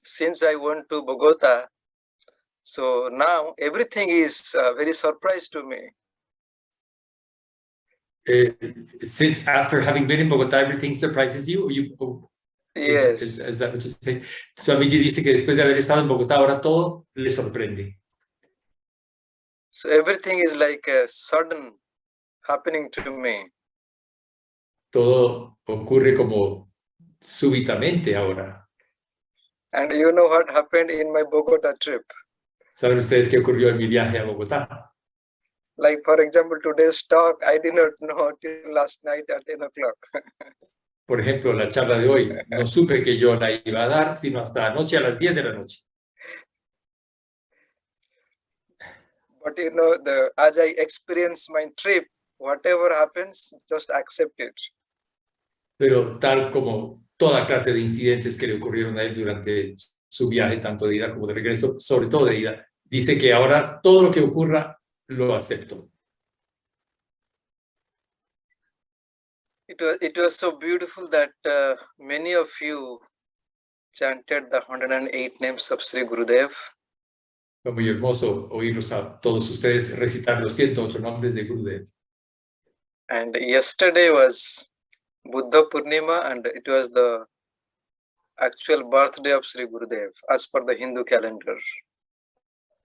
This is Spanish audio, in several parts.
since I went to Bogota, so now everything is very surprise to me. Since after having been in Bogotá, everything surprises you? Yes. Is that what you say? Swamiji dice que después de haber estado en Bogotá, ahora todo le sorprende. So everything is like a sudden happening to me. Todo ocurre como súbitamente ahora. And you know what happened in my Bogota trip? ¿Saben ustedes qué ocurrió en mi viaje a Bogotá? Like, for example, today's talk, I did not know till last night at 10 o'clock. Por ejemplo, la charla de hoy, no supe que yo la iba a dar, sino hasta anoche a las 10 de la noche. But you know, as I experience my trip, whatever happens, just accept it. Pero tal como toda clase de incidentes que le ocurrieron a él durante su viaje, tanto de ida como de regreso, sobre todo de ida, dice que ahora todo lo que ocurra lo acepto. It was so beautiful that many of you chanted the 108 names of Sri Gurudev. Fue muy hermoso oírlos a todos ustedes recitar los 108 nombres de Gurudev. And yesterday was Buddha Purnima, and it was the actual birthday of Sri Gurudev as per the Hindu calendar.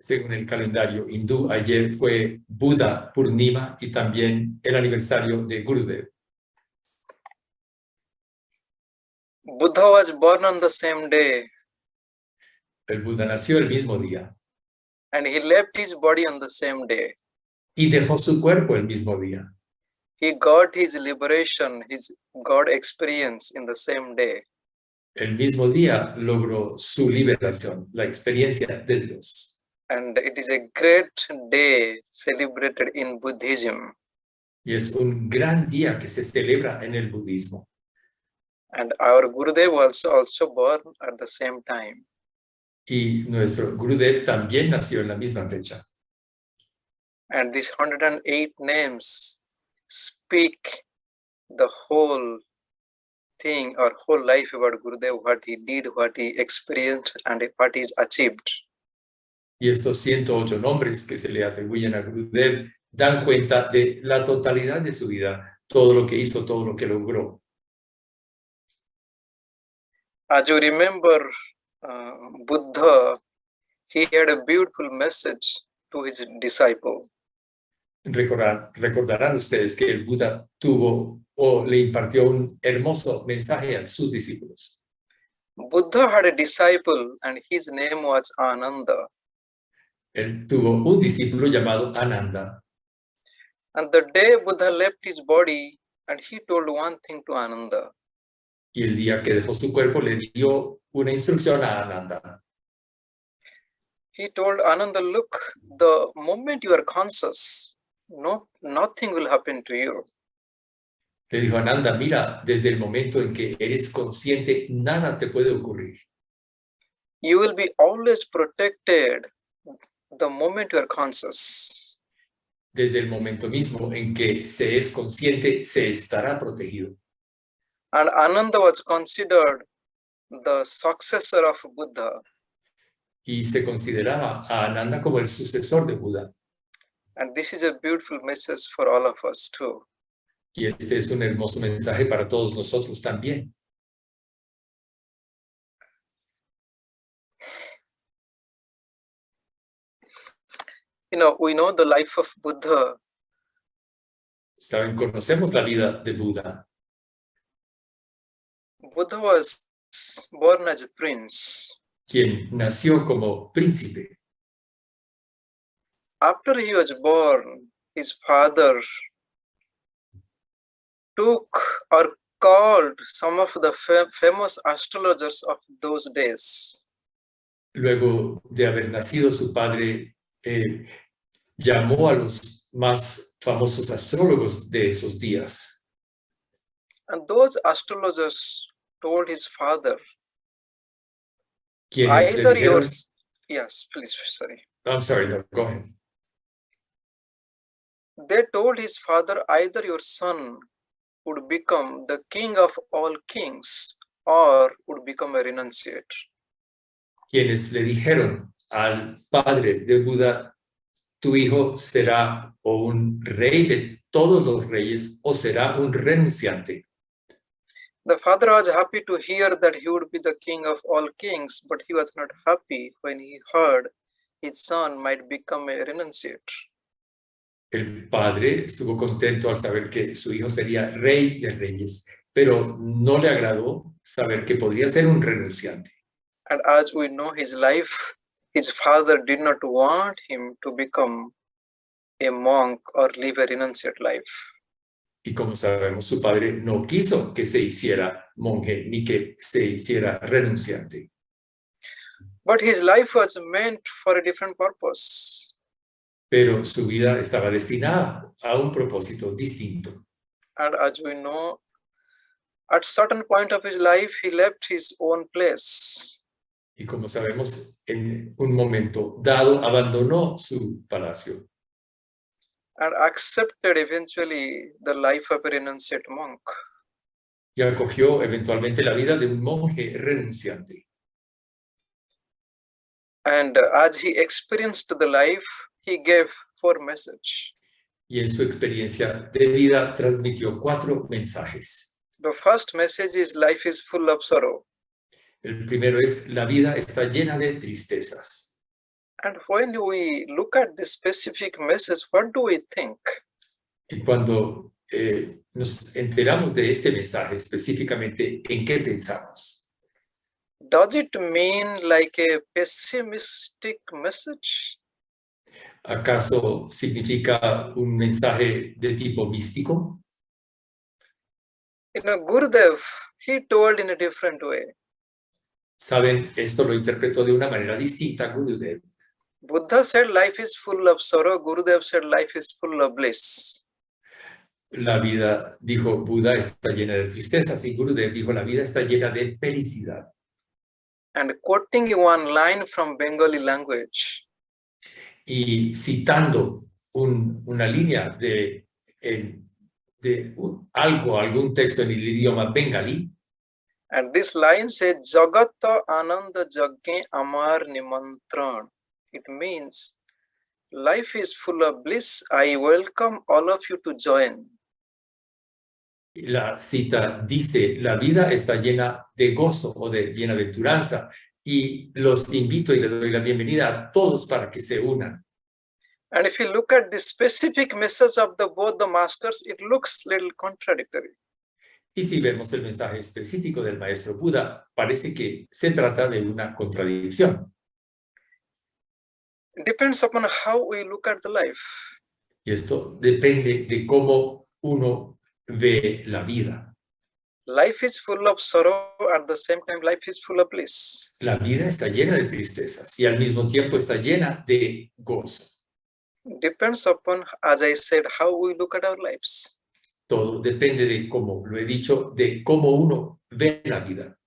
Según el calendario hindú, ayer fue Buddha Purnima y también el aniversario de Gurudev. Buddha was born on the same day. El Buda nació el mismo día. And he left his body on the same day. Y dejó su cuerpo el mismo día. He got his liberation, his God experience in the same day. El mismo día logró su liberación, la experiencia de Dios. And it is a great day celebrated in Buddhism. Y es un gran día que se celebra en el budismo. And our Gurudev was also born at the same time. Y nuestro Gurudev también nació en la misma fecha. And these 108 names speak the whole thing or whole life about Gurudev, what he did, what he experienced, and what he's achieved. Y estos 108 nombres que se le atribuyen a Gurudev dan cuenta de la totalidad de su vida, todo lo que hizo, todo lo que logró. As you remember, Buddha, he had a beautiful message to his disciple. Recordarán ustedes que el Buda tuvo o le impartió un hermoso mensaje a sus discípulos. Buddha had a disciple and his name was Ananda. Él tuvo un discípulo llamado Ananda. And the day Buddha left his body, and he told one thing to Ananda. Y el día que dejó su cuerpo le dio una instrucción a Ananda. He told Ananda, look, the moment you are conscious, nothing will happen to you. Le dijo Ananda, mira, desde el momento en que eres consciente, nada te puede ocurrir. You will be always protected the moment you are conscious. Desde el momento mismo en que se es consciente, se estará protegido. And Ananda was considered the successor of Buddha. Y se consideraba a Ananda como el sucesor de Buda. And this is a beautiful message for all of us too. Y este es un hermoso mensaje para todos nosotros también. You know, we know the life of Buddha. Saben, conocemos la vida de Buda. Buddha was born as a prince. Quien nació como príncipe. After he was born, his father took or called some of the famous astrologers of those days. Luego de haber nacido, su padre llamó a los más famosos astrólogos de esos días. And those astrologers told his father, Quienes either le your... dijeron, Yes, please, sorry. I'm sorry, no, go ahead. They told his father, either your son would become the king of all kings or would become a renunciate. quienes le dijeron al padre de Buda, tu hijo será o un rey de todos los reyes o será un renunciante. The father was happy to hear that he would be the king of all kings, but he was not happy when he heard his son might become a renunciate. El padre estuvo contento al saber que su hijo sería rey de reyes, pero no le agradó saber que podría ser un renunciante. And as we know his life, his father did not want him to become a monk or live a renunciate life. Y como sabemos, su padre no quiso que se hiciera monje ni que se hiciera renunciante. But his life was meant for a different purpose. Pero su vida estaba destinada a un propósito distinto. And as we know, at certain point of his life, he left his own place. Y como sabemos, en un momento dado abandonó su palacio And accepted eventually the life of a renunciate monk. y acogió eventualmente la vida de un monje renunciante. And as he experienced the life, he gave 4 messages. Y en su experiencia de vida transmitió 4 mensajes. The first message is life is full of sorrow. El primero es, la vida está llena de tristezas. And when we look at this specific message, what do we think? Y cuando nos enteramos de este mensaje específicamente, ¿en qué pensamos? Does it mean like a pessimistic message? ¿Acaso significa un mensaje de tipo místico? Gurudev, he told in a different way. Saben, esto lo interpretó de una manera distinta Gurudev. Buddha said life is full of sorrow. Gurudev said life is full of bliss. La vida, dijo Buda, está llena de tristezas y Gurudev dijo, la vida está llena de felicidad. And quoting one line from Bengali language, Y citando una línea de algún texto en el idioma bengalí, and this line says, Jagata Ananda Jagge Amar Nimantran. It means, life is full of bliss. I welcome all of you to join. la cita dice, la vida está llena de gozo o de bienaventuranza y los invito y les doy la bienvenida a todos para que se unan. And if you look at the specific message of both the masters, it looks little contradictory. Y si vemos el mensaje específico del maestro Buda, parece que se trata de una contradicción. It depends upon how we look at the life. Y esto depende de cómo uno ve la vida. Life is full of sorrow, at the same time life is full of bliss. La vida está llena de tristezas y al mismo tiempo está llena de gozo. Depends upon, as I said, how we look at our lives. Todo depende de, como lo he dicho, de cómo uno ve la vida.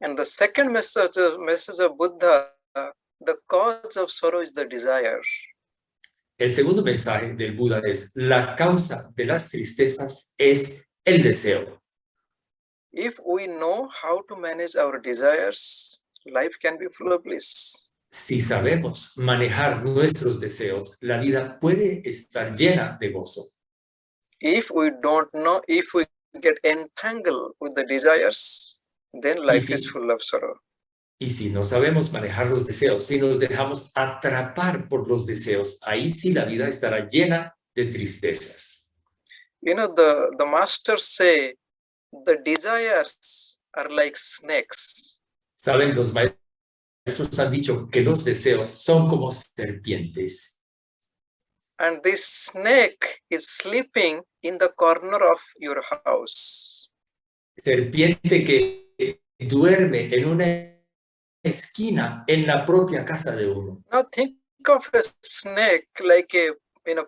And the second message of Buddha, the cause of sorrow is the desire. El segundo mensaje del Buda es, la causa de las tristezas es el deseo. If we know how to manage our desires, life can be full of bliss. Si sabemos manejar nuestros deseos, la vida puede estar llena de gozo. If we don't know, if we get entangled with the desires, then life is full of sorrow. Y si no sabemos manejar los deseos, si nos dejamos atrapar por los deseos, ahí sí la vida estará llena de tristezas. The masters say the desires are like snakes. Saben, los maestros han dicho que los deseos son como serpientes. And this snake is sleeping in the corner of your house. Serpiente que duerme en una esquina en la propia casa de uno. Now think of a snake like a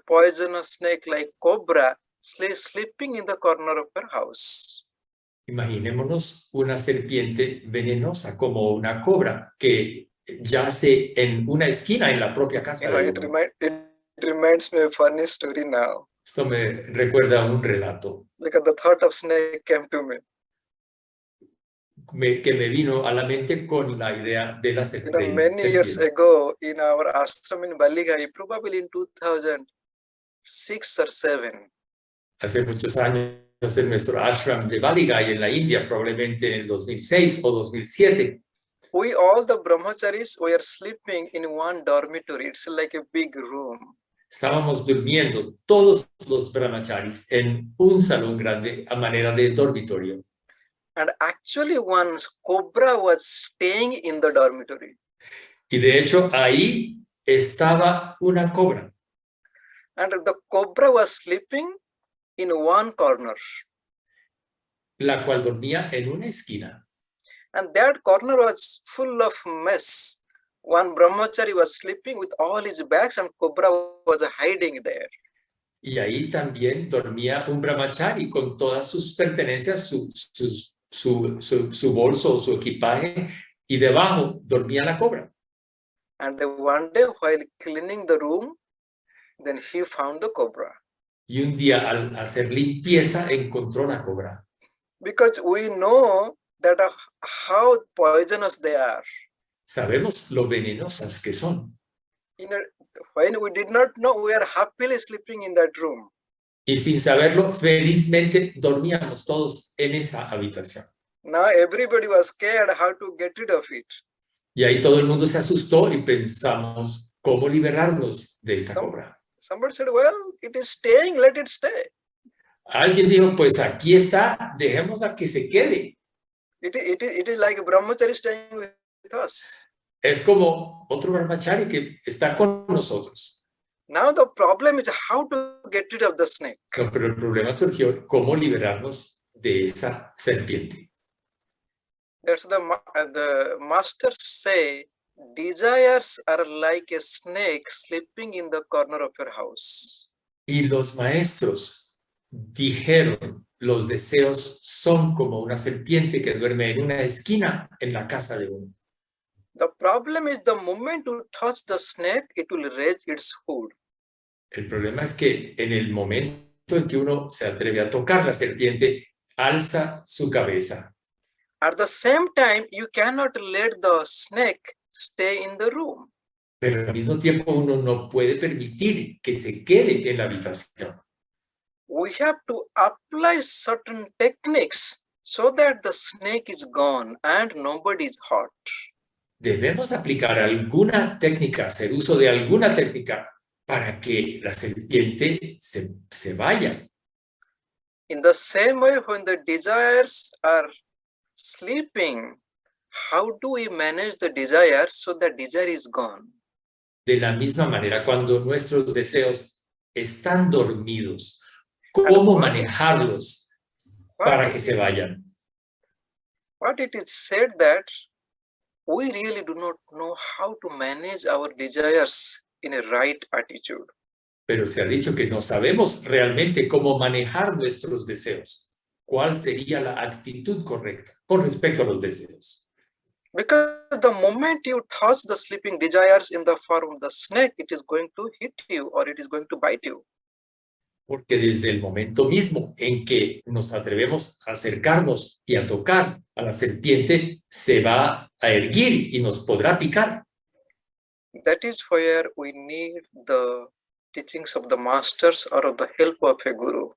poisonous snake like cobra sleeping in the corner of your house. Imaginémonos una serpiente venenosa como una cobra que yace en una esquina en la propia casa de uno. It reminds me of a funny story now. Esto me recuerda a un relato. Because the thought of snake came to me. que me vino a la mente con la idea de la Many years serpiente. ago in our ashram in Baligai, probably in 2006 or 7, Hace muchos años en nuestro ashram de Vairagyananda en la India, probablemente en el 2006 o 2007, we all the brahmacharis were sleeping in one dormitory. It's like a big room. estábamos durmiendo todos los brahmacharis en un salón grande a manera de dormitorio. And actually one cobra was staying in the dormitory. Y de hecho ahí estaba una cobra, And the cobra was sleeping in one corner. la cual dormía en una esquina. And that corner was full of mess. One brahmachari was sleeping with all his bags and cobra was hiding there. Y ahí también dormía un brahmachari con todas sus pertenencias, su bolso o su equipaje, y debajo dormía la cobra. And one day while cleaning the room, then he found the cobra. Y un día al hacer limpieza encontró la cobra. Because we know that how poisonous they are. Sabemos lo venenosas que son. When we did not know, we are happily sleeping in that room. Y sin saberlo, felizmente dormíamos todos en esa habitación. Now everybody was scared how to get rid of it. Y ahí todo el mundo se asustó y pensamos cómo liberarnos de esta cobra. Somebody said, well, it is staying, let it stay. Alguien dijo, pues aquí está, dejémosla que se quede. It is like a brahmachari staying with us. Es como otro brahmachari que está con nosotros. Now the problem is how to get rid of the snake. No, pero el problema surgió cómo liberarnos de esa serpiente. That's the masters say, desires are like a snake sleeping in the corner of your house. Y los maestros dijeron, los deseos son como una serpiente que duerme en una esquina en la casa de uno. The problem is the moment you touch the snake, it will raise its hood. El problema es que en el momento en que uno se atreve a tocar la serpiente, alza su cabeza. At the same time, you cannot let the snake stay in the room. Pero al mismo tiempo uno no puede permitir que se quede en la habitación. We have to apply certain techniques so that the snake is gone and nobody is hurt. Debemos aplicar alguna técnica, hacer uso de alguna técnica para que la serpiente se vaya. In the same way, when the desires are sleeping, how do we manage the desire so that desire is gone? De la misma manera, cuando nuestros deseos están dormidos, ¿cómo manejarlos para que se vayan? What it is said that we really do not know how to manage our desires in a right attitude. Pero se ha dicho que no sabemos realmente cómo manejar nuestros deseos. ¿Cuál sería la actitud correcta con respecto a los deseos? Because the moment you touch the sleeping desires in the form of the snake, it is going to hit you or it is going to bite you. Porque desde el momento mismo en que nos atrevemos a acercarnos y a tocar a la serpiente, se va a erguir y nos podrá picar. That is where we need the teachings of the masters or of the help of a guru.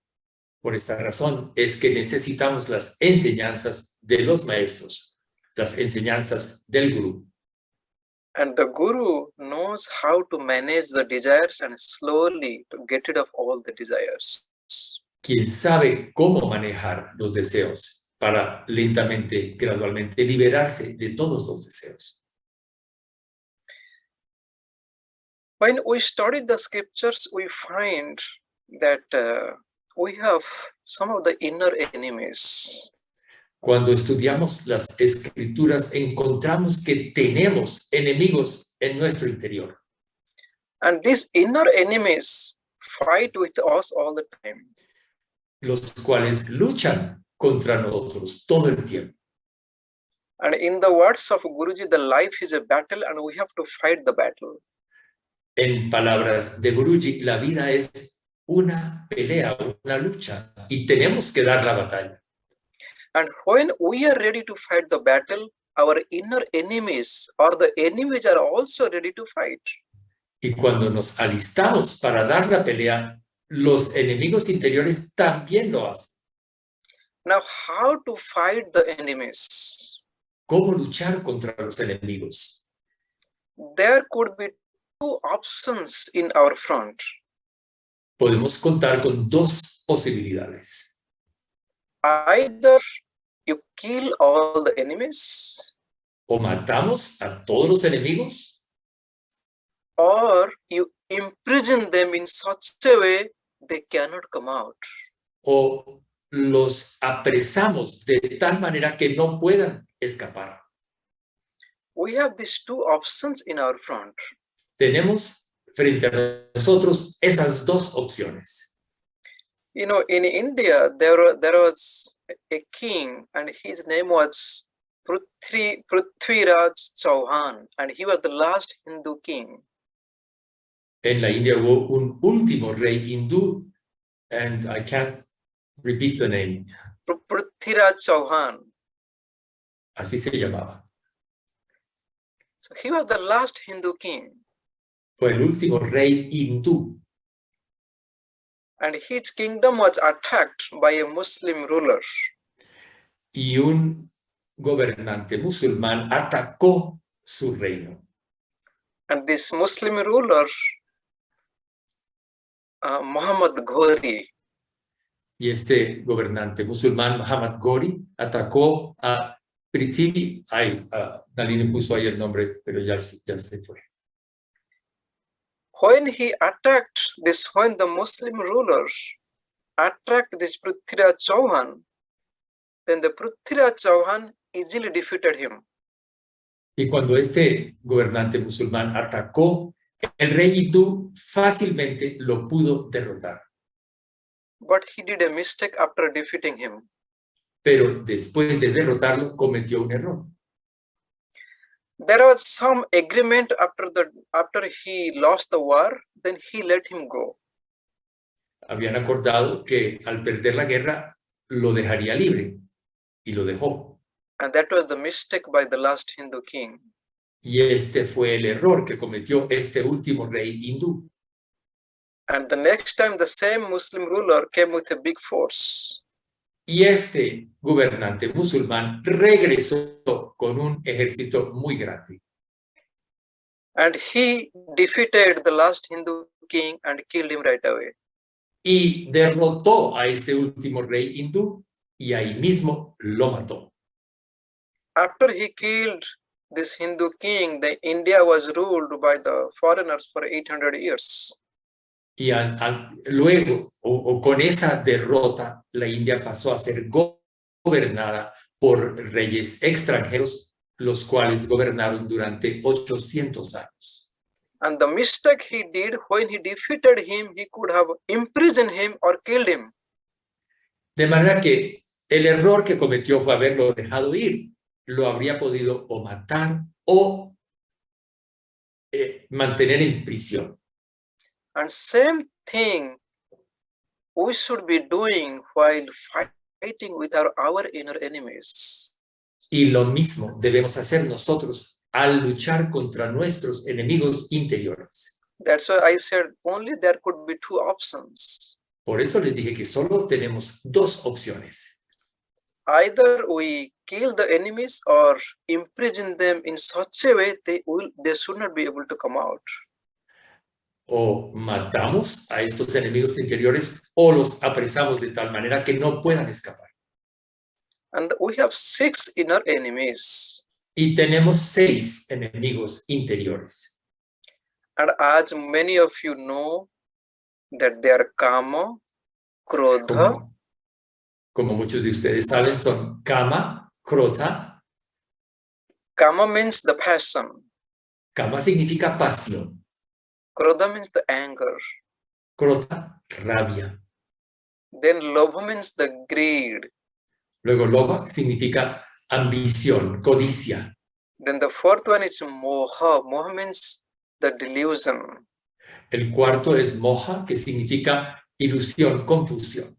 Por esta razón es que necesitamos las enseñanzas de los maestros, las enseñanzas del gurú. And the guru knows how to manage the desires and slowly to get rid of all the desires. Quien sabe cómo manejar los deseos para lentamente, gradualmente liberarse de todos los deseos. When we study the scriptures, we find that we have some of the inner enemies. Cuando estudiamos las escrituras, encontramos que tenemos enemigos en nuestro interior. And these inner enemies fight with us all the time. Los cuales luchan contra nosotros todo el tiempo. And in the words of Guruji, the life is a battle and we have to fight the battle. En palabras de Guruji, la vida es una pelea, una lucha, y tenemos que dar la batalla. And when we are ready to fight the battle, our inner enemies or the enemies are also ready to fight. Y cuando nos alistamos para dar la pelea, los enemigos interiores también lo hacen. Now, how to fight the enemies? ¿Cómo luchar contra los enemigos? There could be two options in our front. Podemos contar con dos posibilidades. Either you kill all the enemies, O matamos a todos los enemigos, or you imprison them in such a way they cannot come out. o los apresamos de tal manera que no puedan escapar. We have these two options in our front. Tenemos frente a nosotros esas dos opciones. You know, in India, there was a king, and his name was Prithviraj Chauhan, and he was the last Hindu king. En la India hubo un último rey hindú, and I can't repeat the name. Prithviraj Chauhan. Así se llamaba. So he was the last Hindu king, Fue el último rey hindú. and his kingdom was attacked by a Muslim ruler. Y un gobernante musulmán atacó su reino. And this Muslim ruler, Muhammad Ghori, Y este gobernante musulmán, Muhammad Ghori, atacó a Prithvi. Nalini puso ahí el nombre, pero ya se fue. when the Muslim rulers attacked this Prithviraj Chauhan, then the Prithviraj Chauhan easily defeated him. Y cuando este gobernante musulmán atacó, el rey hindú fácilmente lo pudo derrotar. But he did a mistake after defeating him. Pero después de derrotarlo, cometió un error. There was some agreement after he lost the war, then he let him go. Habían acordado que al perder la guerra lo dejaría libre y lo dejó. And that was the mistake by the last Hindu king. Y este fue el error que cometió este último rey hindú. And the next time the same Muslim ruler came with a big force. Y este gobernante musulmán regresó con un ejército muy grande. And he defeated the last Hindu king and killed him right away. Y derrotó a este último rey hindú y ahí mismo lo mató. After he killed this Hindu king, India was ruled by the foreigners for 800 years. Y luego, o con esa derrota, la India pasó a ser gobernada por reyes extranjeros, los cuales gobernaron durante 800 años. And the mistake he did when he defeated him, he could have imprisoned him or killed him. De manera que el error que cometió fue haberlo dejado ir. Lo habría podido o matar o mantener en prisión. And same thing we should be doing while fighting with our inner enemies. Y lo mismo debemos hacer nosotros al luchar contra nuestros enemigos interiores. That's why I said only there could be two options. Por eso les dije que solo tenemos dos opciones. Either we kill the enemies or imprison them in such a way they should not be able to come out. O matamos a estos enemigos interiores o los apresamos de tal manera que no puedan escapar. And we have 6 inner enemies. Y tenemos 6 enemigos interiores. And as many of you know that they are Kama, Krodha. Como muchos de ustedes saben, son Kama, Krodha. Kama means the passion. Kama significa pasión. Krodha means the anger. Krodha, rabia. Then Lobha means the greed. Luego Lobha significa ambición, codicia. Then the fourth one is Moha. Moha means the delusion. El cuarto es Moha, que significa ilusión, confusión.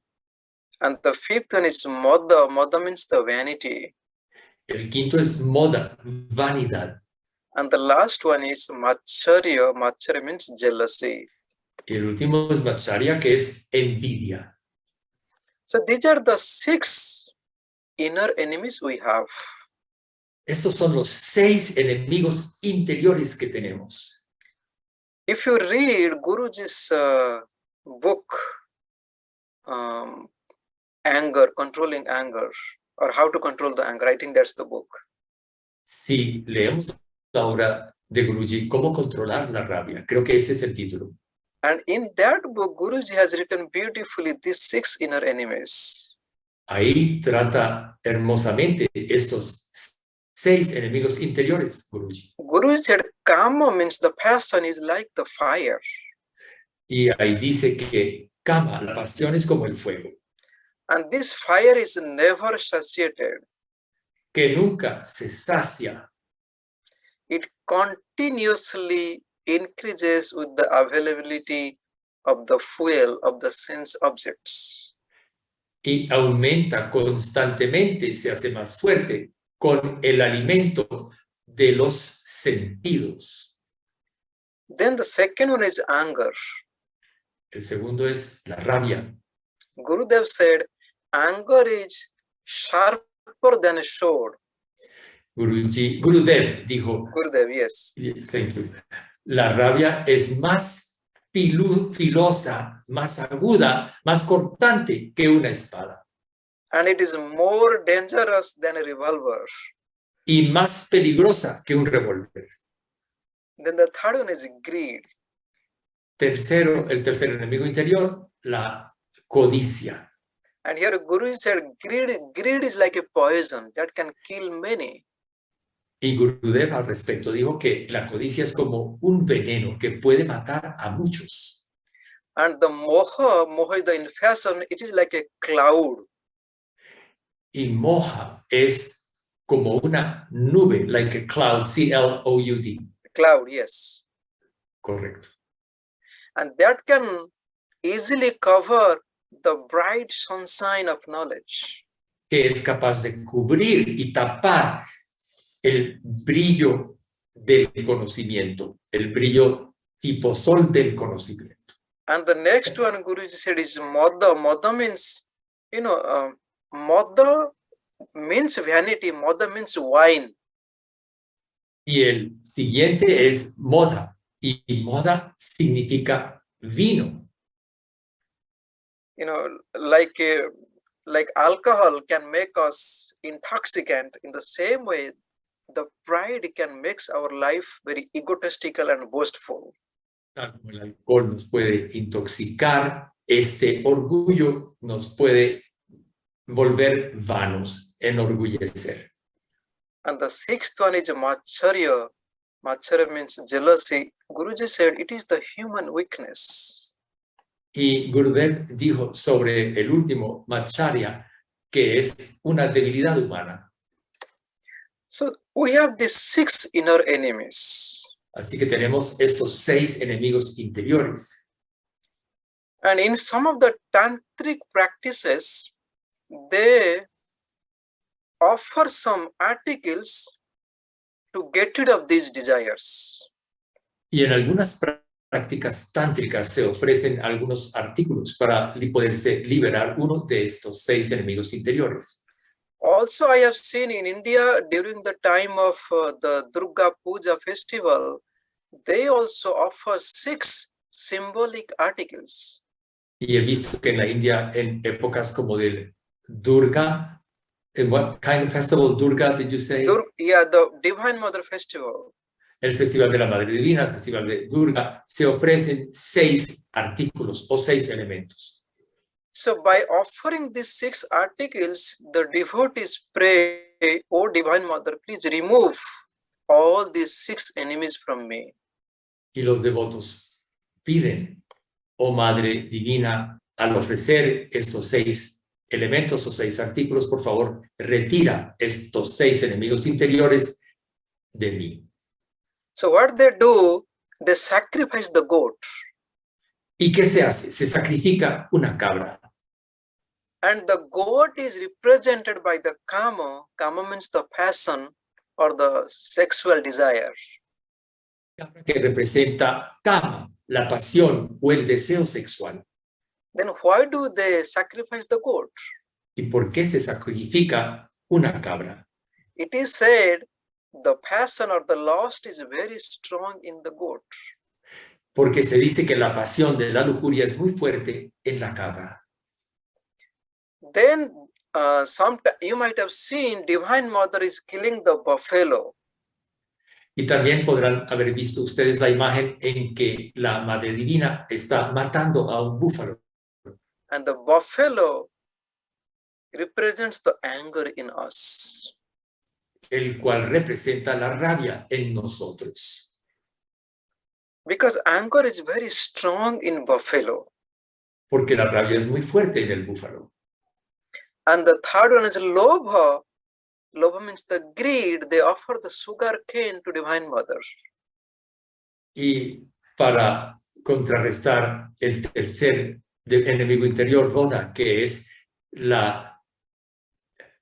And the fifth one is Moda. Moda means the vanity. El quinto es moda, vanidad. And the last one is Macharya. Macharya means jealousy. Y el último es Macharya, que es envidia. So these are the 6 inner enemies we have. Estos son los 6 enemigos interiores que tenemos. If you read Guruji's book, Anger, Controlling Anger, or How to Control the Anger, I think that's the book. Si leemos la obra de Guruji, ¿Cómo controlar la rabia? Creo que ese es el título. And in that book, Guruji has written beautifully these 6 inner enemies. Ahí trata hermosamente estos 6 enemigos interiores, Guruji. Guruji said, Kama means the passion is like the fire. Y ahí dice que Kama, la pasión, es como el fuego, And this fire is never satiated. que nunca se sacia. It continuously increases with the availability of the fuel of the sense objects. Y aumenta constantemente, se hace más fuerte con el alimento de los sentidos. Then the second one is anger. El segundo es la rabia. Gurudev said, anger is sharper than a sword. Gurudev dijo, Gurudev, yes. thank you, la rabia es más filosa, más aguda, más cortante que una espada. And it is more dangerous than a revolver. Y más peligrosa que un revólver. Then the third one is greed. El tercer enemigo interior, la codicia. And here Guru said, greed is like a poison that can kill many. Y Gurudev al respecto dijo que la codicia es como un veneno que puede matar a muchos. And the moha is the infection, it is like a cloud. Y moha es como una nube, like a cloud, C-L-O-U-D. Cloud, yes. Correcto. And that can easily cover the bright sunshine of knowledge. Que es capaz de cubrir y tapar el brillo del conocimiento, el brillo tipo sol del conocimiento. And the next one Guruji said is Moda. Moda means, Moda means vanity. Moda means wine. Y el siguiente es moda. Y moda significa vino. Like alcohol can make us intoxicant. In the same way, the pride can make our life very egotistical and boastful. Como el alcohol nos puede intoxicar, este orgullo nos puede volver vanos, enorgullecer. And the sixth one is Macharya. Macharya means jealousy. Guruji said it is the human weakness. Y Gurudev dijo sobre el último, Macharya, que es una debilidad humana. So we have these 6 inner enemies. Así que tenemos estos 6 enemigos interiores. And in some of the tantric practices, they offer some articles to get rid of these desires. Y en algunas prácticas tántricas se ofrecen algunos artículos para poderse liberar uno de estos 6 enemigos interiores. Also, I have seen in India during the time of the Durga Puja festival, they also offer 6 symbolic articles. Y he visto que en la India, en épocas como del Durga, in what kind of festival, Durga, did you say? The Divine Mother Festival. El Festival de la Madre Divina, el Festival de Durga, se ofrecen 6 artículos o 6 elementos. So by offering these 6 articles, the devotees pray, "Oh Divine Mother, please remove all these 6 enemies from me." Y los devotos piden, oh Madre Divina, al ofrecer estos 6 elementos o 6 artículos, por favor, retira estos 6 enemigos interiores de mí. So what they do, they sacrifice the goat. ¿Y qué se hace? Se sacrifica una cabra. And the goat is represented by the Kama. Kama means the passion or the sexual desire. Que representa kama, la pasión o el deseo sexual. Then why do they sacrifice the goat? ¿Y por qué se sacrifica una cabra? It is said the passion or the lust is very strong in the goat. Porque se dice que la pasión de la lujuria es muy fuerte en la cabra. Then you might have seen Divine Mother is killing the buffalo. Y también podrán haber visto ustedes la imagen en que la Madre Divina está matando a un búfalo. And the buffalo represents the anger in us. El cual representa la rabia en nosotros. Because anger is very strong in buffalo. Porque la rabia es muy fuerte en el búfalo. And the third one is lobha. Lobha means the greed. They offer the sugar cane to Divine Mother. Y para contrarrestar el tercer enemigo interior, Loda, que es la...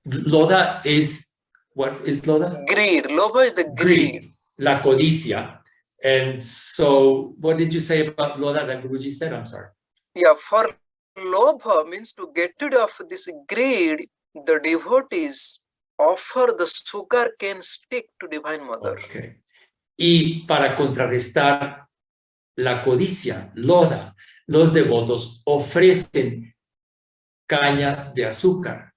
Loda es... What is Loda? Greed. Lobha is the greed. La codicia. And so, what did you say about Loda that Guruji said? I'm sorry. Yeah, for lobha means to get rid of this greed, the devotees offer the sugar cane stick to Divine Mother. Okay. Y para contrarrestar la codicia, Loda, los devotos ofrecen caña de azúcar,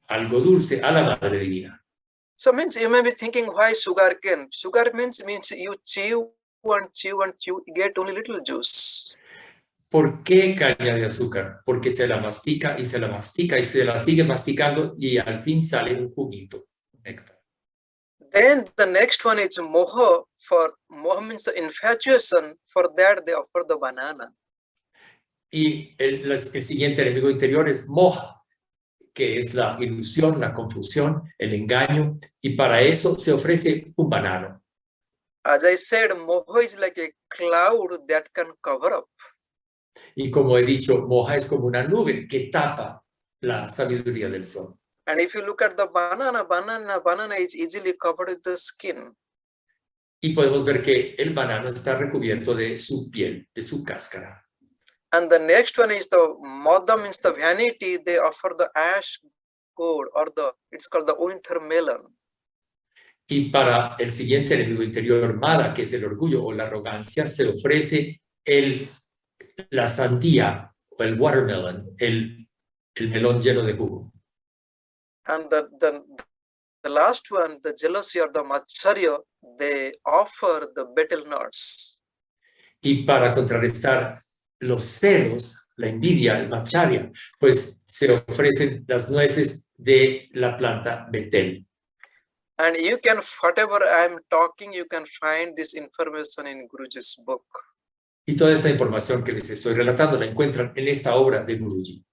algo dulce, a la Madre Divina. So means you may be thinking, why sugar cane? Sugar means you chew and chew and chew, you get only little juice. ¿Por qué caña de azúcar? Porque se la mastica y se la mastica y se la sigue masticando y al fin sale un juguito. Then the next one is moha. For moha means the infatuation. For that they offer the banana. Y el siguiente enemigo interior es moha, que es la ilusión, la confusión, el engaño, y para eso se ofrece un banano. As I said, moha is like a cloud that can cover up. Y como he dicho, moha es como una nube que tapa la sabiduría del sol. And if you look at the banana is easily covered with the skin. Y podemos ver que el banano está recubierto de su piel, de su cáscara. And the next one is the madha, means the vanity. They offer the ash gourd or it's called the winter melon. Y para el siguiente enemigo interior, mala, que es el orgullo o la arrogancia, se ofrece la sandía o el watermelon, el melón lleno de jugo. And the last one, the jealousy or the matcharya, they offer the betel nuts. Y para contrarrestar los celos, la envidia, el macharya, pues se ofrecen las nueces de la planta betel. And you can, whatever I'm talking, you can find this information in Guruji's book. Y toda esta información que les estoy relatando la encuentran en esta obra de Guruji.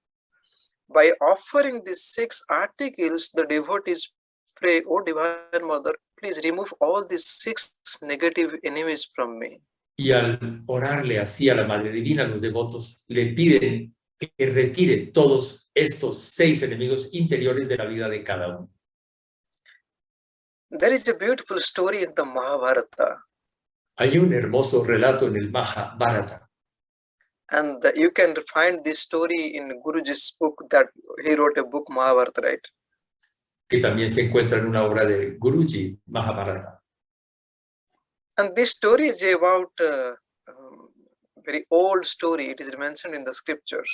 By offering these 6 articles, the devotees pray, "Oh Divine Mother, please remove all these 6 negative enemies from me." Y al orarle así a la Madre Divina, los devotos le piden que retire todos estos 6 enemigos interiores de la vida de cada uno. There is a beautiful story in the Mahabharata. Hay un hermoso relato en el Mahabharata. And you can find this story in Guruji's book, that he wrote a book, Mahabharata, right? Que también se encuentra en una obra de Guruji, Mahabharata. And this story is about very old story. It is mentioned in the scriptures.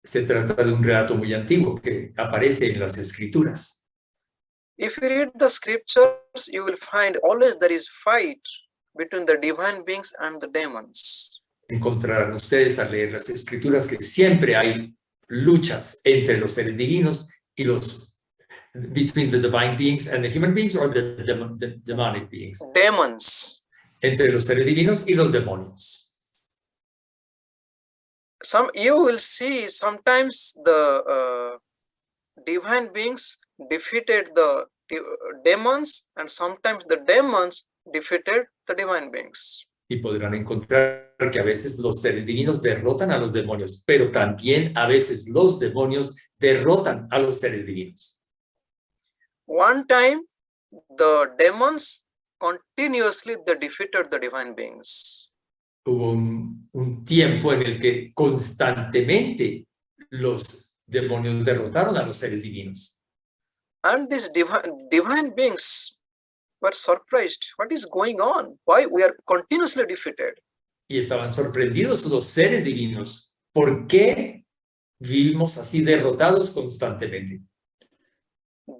Se trata de un relato muy antiguo que aparece en las escrituras. If you read the scriptures, you will find always there is fight between the divine beings and the demons. Encontrarán ustedes al leer las escrituras que siempre hay luchas entre los seres divinos y los between the divine beings and the human beings or the demonic beings. Demons. Entre los seres divinos y los demonios. You will see sometimes the divine beings defeated the demons, and sometimes the demons defeated the divine beings. Y podrán encontrar que a veces los seres divinos derrotan a los demonios, pero también a veces los demonios derrotan a los seres divinos. One time, the demons continuously they defeated the divine beings. Hubo un tiempo en el que constantemente los demonios derrotaron a los seres divinos. And these divine beings were surprised. What is going on? Why we are continuously defeated? Y estaban sorprendidos los seres divinos. ¿Por qué vivimos así derrotados constantemente?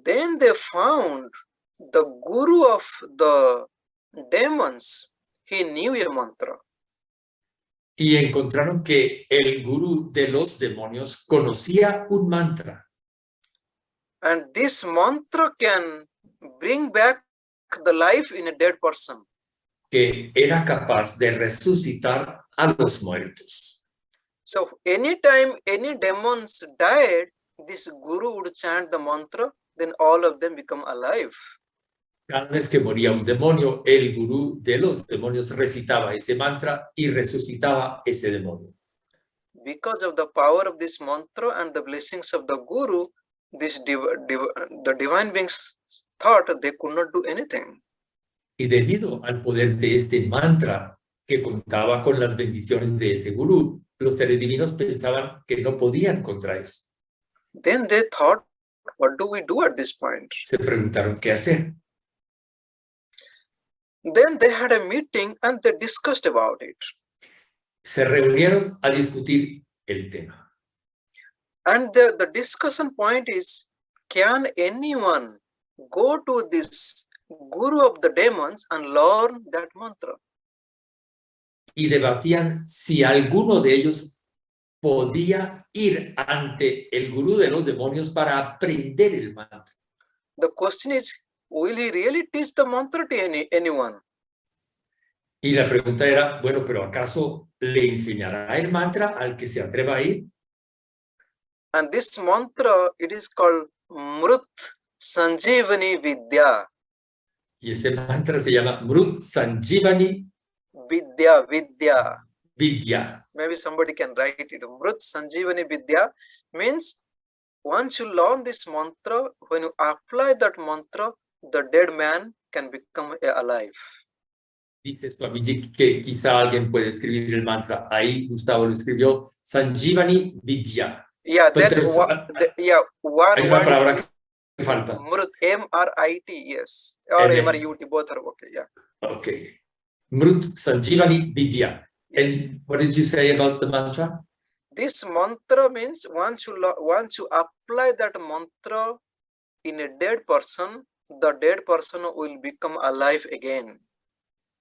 Then they found the guru of the demons. He knew a mantra. Y encontraron que el gurú de los demonios conocía un mantra. And this mantra can bring back the life in a dead person. Que era capaz de resucitar a los muertos. So anytime any demons died, this guru would chant the mantra, then all of them become alive. Cada vez que moría un demonio, el gurú de los demonios recitaba ese mantra y resucitaba ese demonio. Because of the power of this mantra and the blessings of the guru, the divine beings thought they could not do anything. Y debido al poder de este mantra que contaba con las bendiciones de ese gurú, los seres divinos pensaban que no podían contra eso. Then they thought, what do we do at this point? Se preguntaron qué hacer. Then they had a meeting and they discussed about it. Se reunieron a discutir el tema. And the discussion point is, can anyone go to this guru of the demons and learn that mantra? Y debatían si alguno de ellos podía ir ante el gurú de los demonios para aprender el mantra. The question is, will he really teach the mantra to anyone? Y la pregunta era, bueno, pero ¿acaso le enseñará el mantra al que se atreva a ir? And this mantra, it is called Mrut Sanjivani Vidya. Y ese mantra se llama Mrut Sanjivani Vidya. Vidya. Maybe somebody can write it. Mrut Sanjivani Vidya means once you learn this mantra, when you apply that mantra, the dead man can become alive. Dice Swami que quizá alguien puede escribir el mantra. Ahí Gustavo lo escribió, Sanjivani Vidya. Yeah, then one hay una word palabra is que falta. Mrut, M-R-I-T, yes. Or M-R-U-T, both are okay, yeah. Okay. Mrut Sanjivani Vidya. And what did you say about the mantra? This mantra means once you apply that mantra in a dead person, the dead person will become alive again.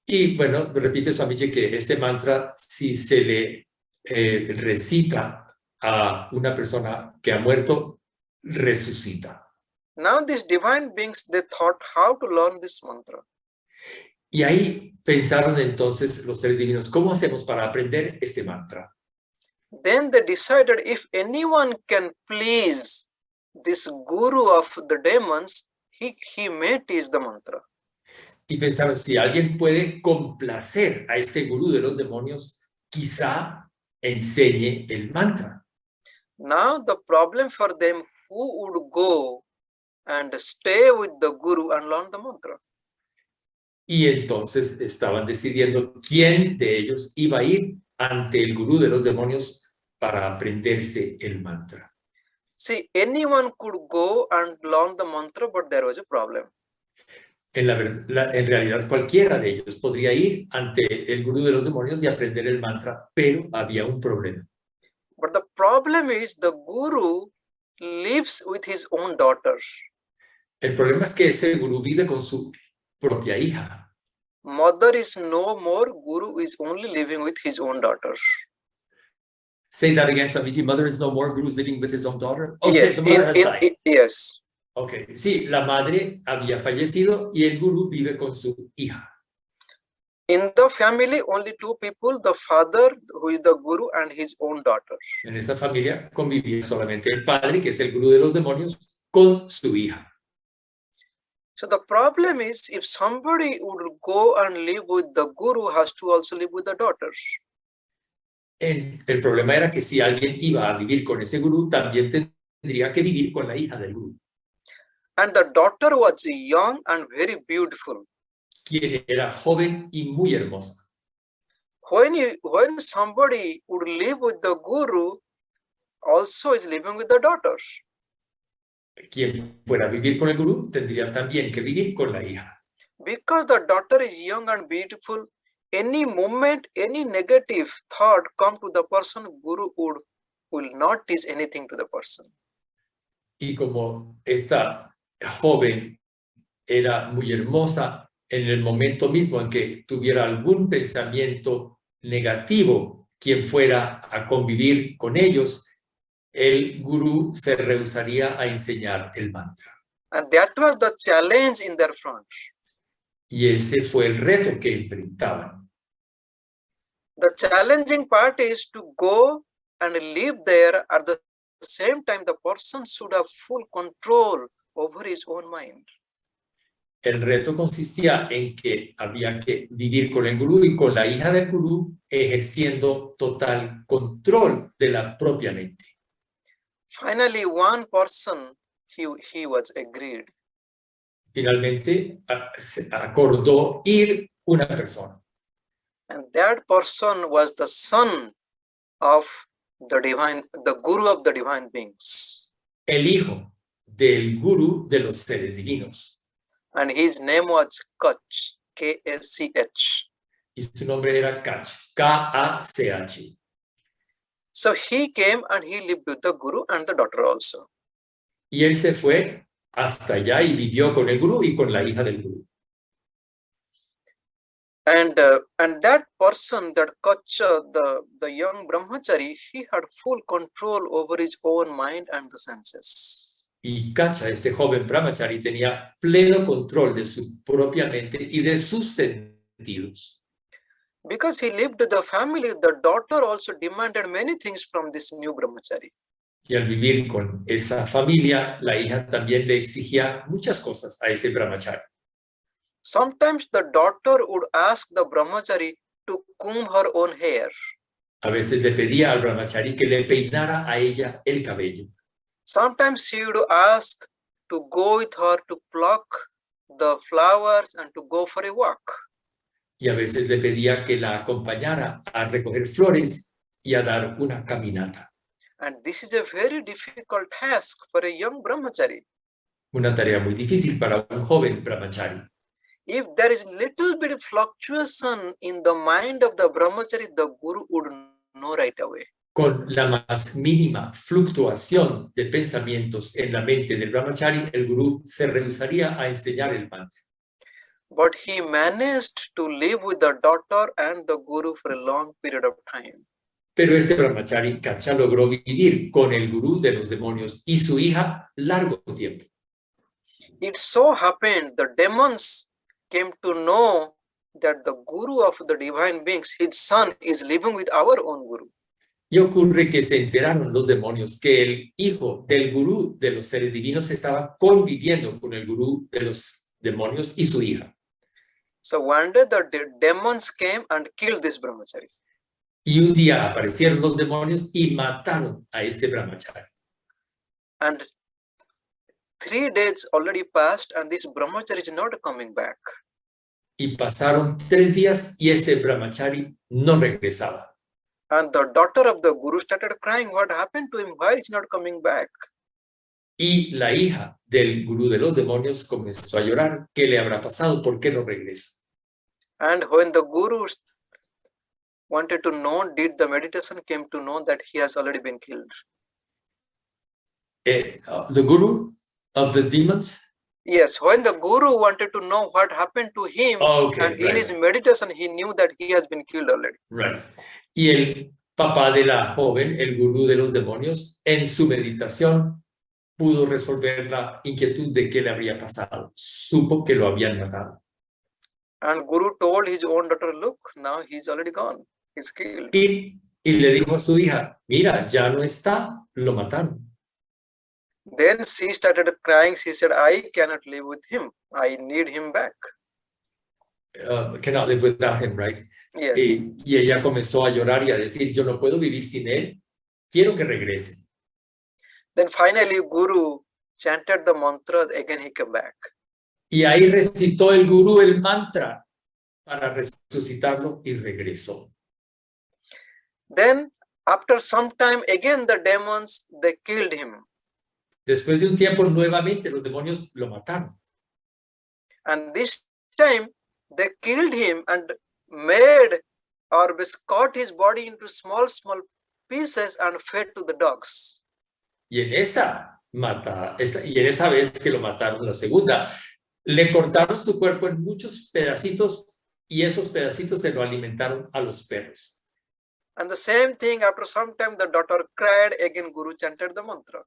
Y bueno, repite Swamiji que este mantra, si se le recita a una persona que ha muerto, resucita. Now these divine beings, they thought how to learn this mantra. Y ahí pensaron entonces los seres divinos, ¿cómo hacemos para aprender este mantra? Then they decided if anyone can please this guru of the demons, he may teach the mantra. Y pensaron, si alguien puede complacer a este gurú de los demonios, quizá enseñe el mantra. Now the problem for them, who would go and stay with the guru and learn the mantra? Y entonces estaban decidiendo quién de ellos iba a ir ante el gurú de los demonios para aprenderse el mantra. See, anyone could go and learn the mantra, but there was a problem. En realidad cualquiera de ellos podría ir ante el gurú de los demonios y aprender el mantra, pero había un problema. But the problem is the guru lives with his own daughter. El problema es que ese gurú vive con su propia hija. Mother is no more, guru is only living with his own daughter. Say that again, Swamiji. Mother is no more, guru is living with his own daughter. Oh, Yes, the mother has died. Yes. Okay, sí, la madre había fallecido y el gurú vive con su hija. In the family, only two people, the father, who is the guru, and his own daughter. En esa familia convivía solamente el padre, que es el gurú de los demonios, con su hija. So the problem is, if somebody would go and live with the guru, has to also live with the daughters. El problema era que si alguien iba a vivir con ese gurú, también tendría que vivir con la hija del gurú, And the daughter was young and very beautiful. quien era joven y muy hermosa. When somebody would live with the guru, also is living with the daughters. Quien fuera a vivir con el gurú tendría también que vivir con la hija. Because the daughter is young and beautiful, any moment, any negative thought come to the person, guru will not teach anything to the person. Y como esta joven era muy hermosa, en el momento mismo en que tuviera algún pensamiento negativo, quien fuera a convivir con ellos, el gurú se rehusaría a enseñar el mantra. And that was the challenge in their front. Y ese fue el reto que enfrentaban. The challenging part is to go and live there. At the same time, the person should have full control over his own mind. El reto consistía en que había que vivir con el gurú y con la hija del gurú, ejerciendo total control de la propia mente. Finally, one person, he was agreed. Finalmente se acordó ir una persona. And that person was the son of the guru of the divine beings. El hijo del gurú de los seres divinos. And his name was Kach, K-A-C-H. Y su nombre era Kach, K-A-C-H. So he came and he lived with the guru and the daughter also. Y él se fue hasta allá y vivió con el gurú y con la hija del gurú. And that person, that Kach, the young brahmachari, he had full control over his own mind and the senses. Y Kacha, este joven brahmachari, tenía pleno control de su propia mente y de sus sentidos. Because he lived with the family, the daughter also demanded many things from this new brahmachari. Y al vivir con esa familia, la hija también le exigía muchas cosas a ese brahmachari. Sometimes the daughter would ask the brahmachari to comb her own hair. A veces le pedía al brahmachari que le peinara a ella el cabello. Sometimes she would ask to go with her to pluck the flowers and to go for a walk. Y a veces le pedía que la acompañara a recoger flores y a dar una caminata. And this is a very difficult task for a young brahmachari. Una tarea muy difícil para un joven brahmachari. If there is little bit of fluctuation in the mind of the brahmachari, the guru would know right away. Con la más mínima fluctuación de pensamientos en la mente del brahmachari, el gurú se rehusaría a enseñar el mantra. But he managed to live with the daughter and the guru for a long period of time. Pero este brahmachari Kacha logró vivir con el gurú de los demonios y su hija largo tiempo. It so happened the demons came to know that the guru of the divine beings, his son, is living with our own guru. Y ocurre que se enteraron los demonios que el hijo del gurú de los seres divinos estaba conviviendo con el gurú de los demonios y su hija. So one day the demons came and killed this brahmachari. Y un día aparecieron los demonios y mataron a este brahmachari. And 3 days already passed and this brahmachari is not coming back. Y pasaron 3 días y este brahmachari no regresaba. And the daughter of the guru started crying, what happened to him? Why is he not coming back? Y la hija del gurú de los demonios comenzó a llorar. ¿Qué le habrá pasado? ¿Por qué no regresa? And when the guru wanted to know, did the meditation came to know that he has already been killed. The guru of the demons? Yes, when the guru wanted to know what happened to him, and in his meditation he knew that he has been killed already. Right. Y el papá de la joven, el gurú de los demonios, en su meditación pudo resolver la inquietud de qué le habría pasado. Supo que lo habían matado. And guru told his own daughter, look, now he's already gone. He's killed. Y le dijo a su hija, mira, ya no está, lo mataron. Then she started crying. She said, I cannot live with him. I need him back. Cannot live without him, right? Yes. Y ella comenzó a llorar y a decir, yo no puedo vivir sin él, quiero que regrese. Then finally Guru chanted the mantra, again he came back. Y ahí recitó el gurú el mantra para resucitarlo y regresó. Then after some time again the demons, they killed him. Después de un tiempo nuevamente los demonios lo mataron. And this time they killed him and made or cut his body into small pieces and fed to the dogs. Y en esta vez que lo mataron, la segunda, le cortaron su cuerpo en muchos pedacitos y esos pedacitos se lo alimentaron a los perros. And the same thing, after some time the daughter cried, again Guru chanted the mantra.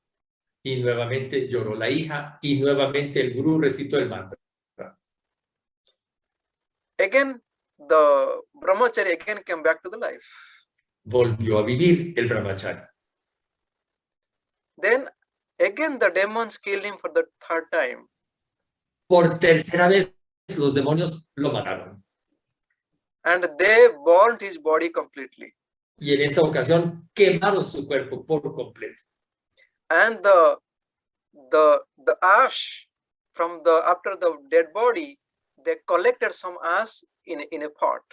Y nuevamente lloró la hija y nuevamente el gurú recitó el mantra. Again the brahmachari again came back to the life. Volvió a vivir el brahmachari. Then again the demons killed him for the third time. Por tercera vez los demonios lo mataron. And they burnt his body completely. Y en esa ocasión quemaron su cuerpo por completo. And the ash from after the dead body, they collected some ash in a pot.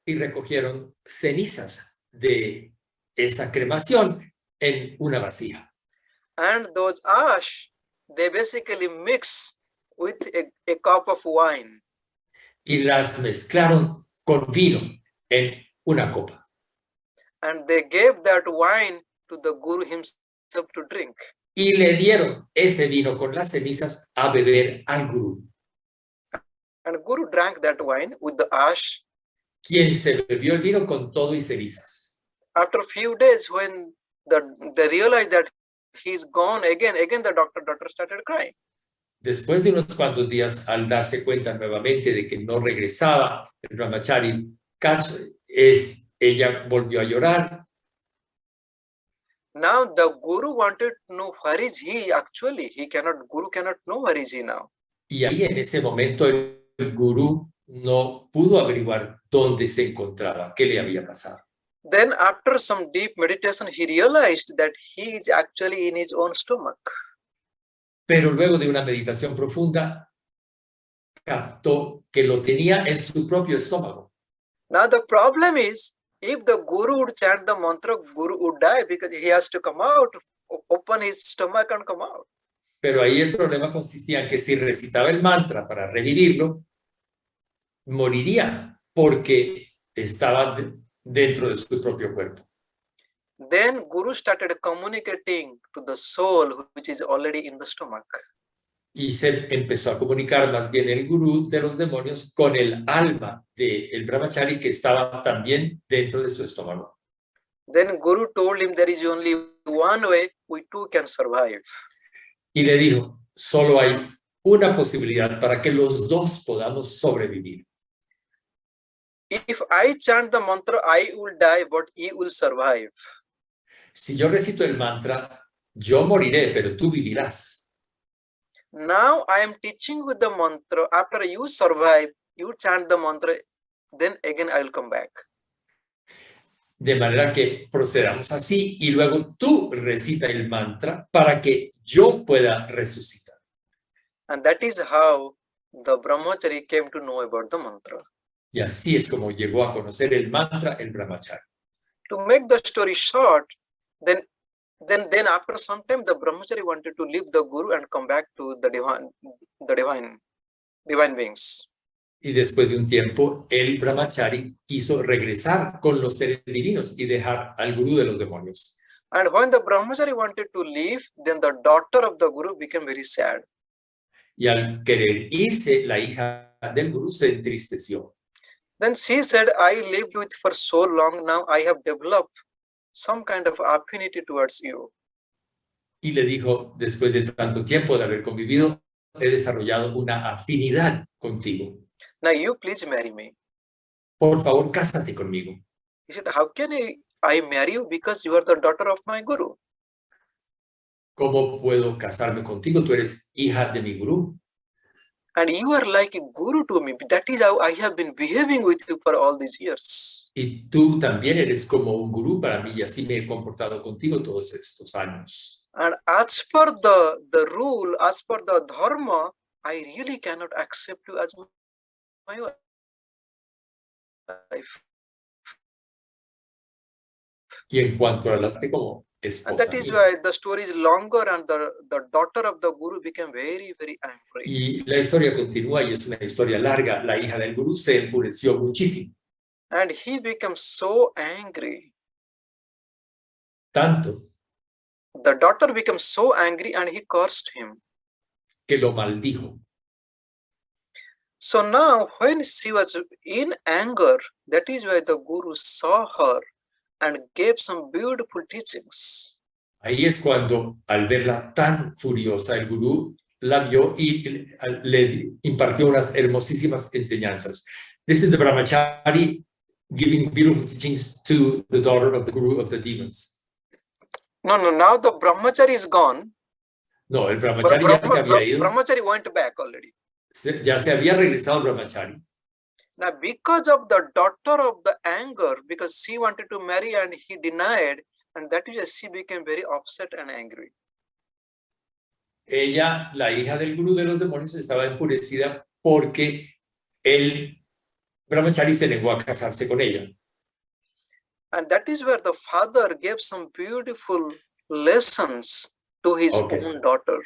Y recogieron cenizas de esa cremación en una vasija. And those ash, they basically mix with a cup of wine. Y las mezclaron con vino en una copa. And they gave that wine to the Guru himself to drink. Y le dieron ese vino con las cenizas a beber al gurú. And Guru drank that wine with the ash. Quien se bebió el vino con todo y cenizas. After a few days, when they realized that he's gone again the daughter started crying. Después de unos cuantos días, al darse cuenta nuevamente de que no regresaba el brahmachari, ella volvió a llorar. Now the Guru wanted to know where is he actually. Guru cannot know where is he now. Y ahí en ese momento el gurú no pudo averiguar dónde se encontraba, qué le había pasado. Then after some deep meditation, he realized that he is actually in his own stomach. Pero luego de una meditación profunda, captó que lo tenía en su propio estómago. Now the problem is, if the Guru would chant the mantra, Guru would die because he has to come out, open his stomach and come out. Pero ahí el problema consistía en que si recitaba el mantra para revivirlo, moriría porque estaba dentro de su propio cuerpo. Then Guru started communicating to the soul which is already in the stomach. Y se empezó a comunicar más bien el gurú de los demonios con el alma del brahmachari que estaba también dentro de su estómago. Then Guru told him there is only one way we two can survive. Y le dijo, solo hay una posibilidad para que los dos podamos sobrevivir. If I chant the mantra, I will die, but he will survive. Si yo recito el mantra, yo moriré, pero tú vivirás. Now I am teaching with the mantra. After you survive, you chant the mantra, then again I will come back. De manera que procedamos así y luego tú recita el mantra para que yo pueda resucitar. And that is how the brahmachari came to know about the mantra. Y así es como llegó a conocer el mantra el brahmachari. To make the story short, then after some time the brahmachari wanted to leave the Guru and come back to the divine beings. Y después de un tiempo, el brahmachari quiso regresar con los seres divinos y dejar al gurú de los demonios. And when the brahmachari wanted to leave, then the daughter of the Guru became very sad. Y al querer irse, la hija del gurú se entristeció. Then she said, I lived with for so long, now I have developed some kind of affinity towards you. Y le dijo, después de tanto tiempo de haber convivido, he desarrollado una afinidad contigo. Now you please marry me. Por favor, cásate conmigo. He said, how can I marry you? Because you are the daughter of my Guru. ¿cómo puedo casarme contigo? Tú eres hija de mi gurú. And you are like a guru to me. That is how I have been behaving with you for all these years. Y tú también eres como un gurú para mí y así me he comportado contigo todos estos años. And as per the rule, as per the dharma, I really cannot accept you as my wife. Y en cuanto a las que como And that esposa is mía. why the story is longer and the daughter of the guru became very, very angry. Y la historia continúa y es una historia larga. La hija del gurú se enfureció muchísimo. And he became so angry. Tanto The daughter became so angry and he cursed him. que lo maldijo. So now when she was in anger, that is why the guru saw her and gave some beautiful teachings. Ahí es cuando, al verla tan furiosa, el gurú la vio y le impartió unas hermosísimas enseñanzas. This is the brahmachari giving beautiful teachings to the daughter of the guru of the demons. No, now the brahmachari is gone. No, el brahmachari ya se había ido. Brahmachari went back already. Ya se había regresado el brahmachari. Now, because of the daughter of the anger, because she wanted to marry and he denied, and that is why she became very upset and angry. Ella, la hija del gurú de los demonios, estaba enfurecida porque el brahmachari se negó a casarse con ella. And that is where the father gave some beautiful lessons to his own daughter.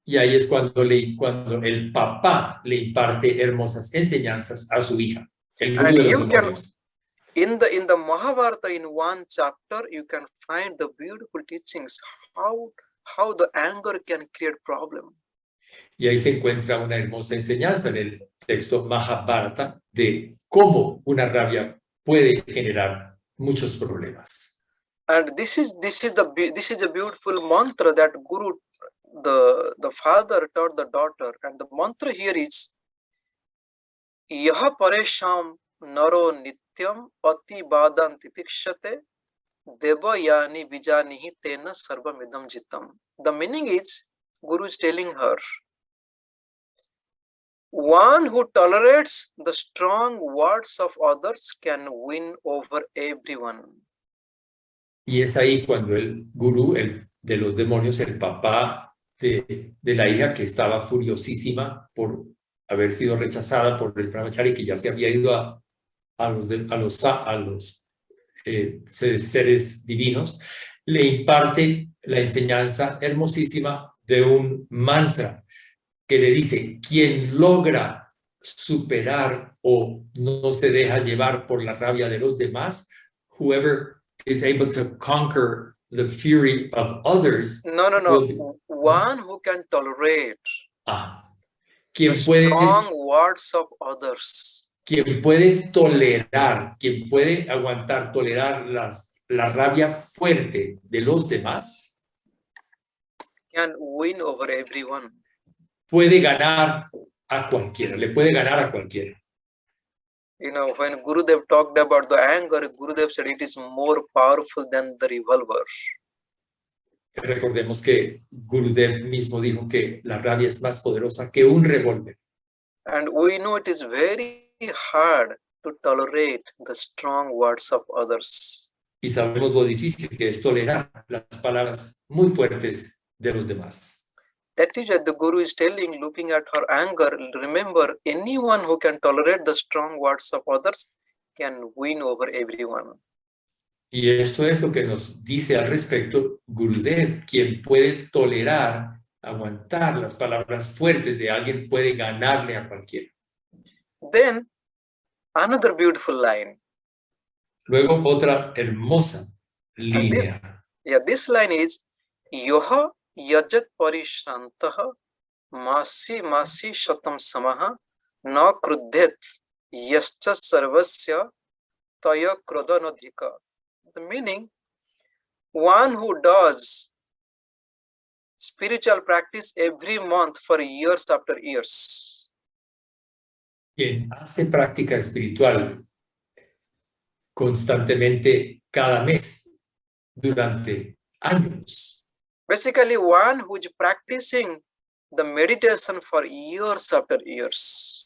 Y ahí es cuando el papá le imparte hermosas enseñanzas a su hija. El gurú de los demonios. In the Mahabharata, in one chapter, you can find the beautiful teachings how the anger can create problem. Y ahí se encuentra una hermosa enseñanza en el texto Mahabharata de cómo una rabia puede generar muchos problemas. And this is a beautiful mantra that Guru, the father taught the daughter, and the mantra here is Yaha paresham naro nityam ati badan titikshate deva yani vijanihi tena sarvamidam jitam. The meaning is, Guru is telling her, one who tolerates the strong words of others can win over everyone. Y es ahí cuando el gurú de los demonios, el papá de la hija que estaba furiosísima por haber sido rechazada por el brahmachari, que ya se había ido a los seres divinos, le imparte la enseñanza hermosísima de un mantra que le dice: quien logra superar o no se deja llevar por la rabia de los demás, whoever is able to conquer the fury of others. No. One who can tolerate quien the puede, strong words of others. Quien puede tolerar, quien puede aguantar, tolerar la rabia fuerte de los demás, Can win over everyone. Puede ganar a cualquiera, le puede ganar a cualquiera. You know, when Gurudev talked about the anger, Gurudev said it is more powerful than the revolver. Recordemos que Gurudev mismo dijo que la rabia es más poderosa que un revólver. And we know it is very hard to tolerate the strong words of others. Y sabemos lo difícil que es tolerar las palabras muy fuertes de los demás. That is what the Guru is telling, looking at her anger. Remember, anyone who can tolerate the strong words of others can win over everyone. Y esto es lo que nos dice al respecto Gurudev: quien puede tolerar, aguantar las palabras fuertes de alguien puede ganarle a cualquiera. Then, another beautiful line. Luego otra hermosa línea. This line is Yoha yajat parishrantaha masi shatam samaha na krudhet yascha sarvasya taya krodanodhika. The meaning, one who does spiritual practice every month for years after years. Quien hace práctica espiritual constantemente cada mes durante años. Basically, one who is practicing the meditation for years after years.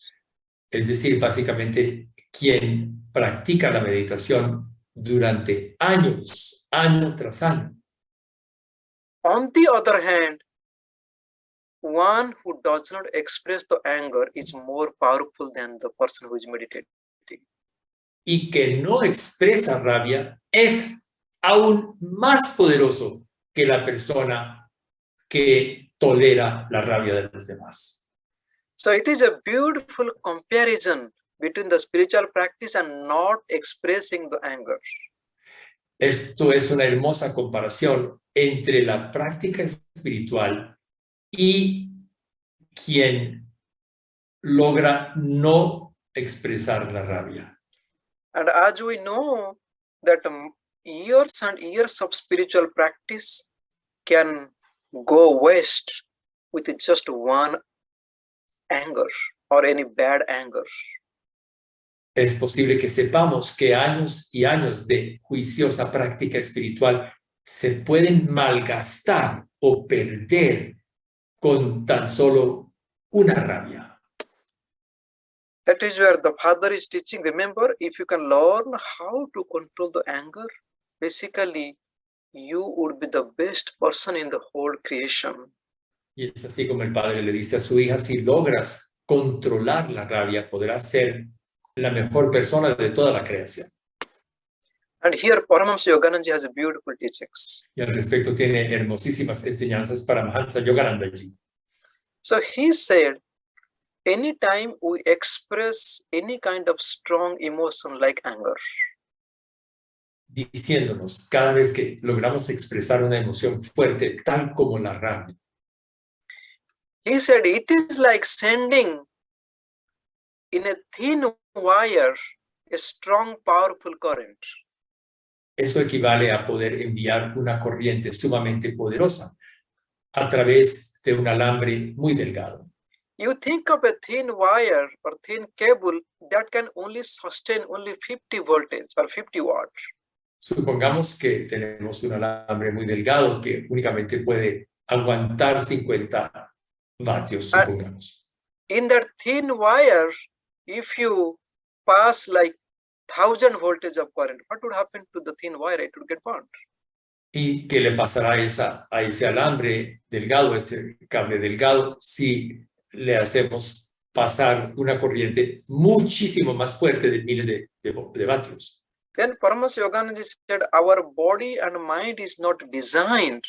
Es decir, básicamente, quien practica la meditación durante años, año tras año. On the other hand, one who does not express the anger is more powerful than the person who is meditating. Y que no expresa rabia es aún más poderoso que la persona que tolera la rabia de los demás. So it is a beautiful comparison between the spiritual practice and not expressing the anger. Esto es una hermosa comparación entre la práctica espiritual y quien logra no expresar la rabia. And as we know that years and years of spiritual practice can go waste with just one anger or any bad anger. Es posible que sepamos que años y años de juiciosa práctica espiritual se pueden malgastar o perder con tan solo una rabia. That is where the Father is teaching. Remember, if you can learn how to control the anger, basically you would be the best person in the whole creation. Y es así como el padre le dice a su hija, si logras controlar la rabia, podrás ser la mejor persona de toda la creación. And here Paramahamsa Yogananda has beautiful teachings. Y al respecto tiene hermosísimas enseñanzas para Mahamsa Yogananda ji. So he said, anytime we express any kind of strong emotion like anger, diciéndonos cada vez que logramos expresar una emoción fuerte, tal como la rabia. he said it is like sending in a thin wire a strong, powerful current. Eso equivale a poder enviar una corriente sumamente poderosa a través de un alambre muy delgado. You think of a thin wire or thin cable that can only sustain only 50 voltage or 50 watts. Supongamos que tenemos un alambre muy delgado que únicamente puede aguantar 50 vatios, supongamos. In that thin wire, if you pass like 1000 voltage of current, what would happen to the thin wire? It would get burned. ¿Y qué le pasará a ese alambre delgado, ese cable delgado, si le hacemos pasar una corriente muchísimo más fuerte de miles de vatios? Then Paramahamsa Yogananda said, our body and mind is not designed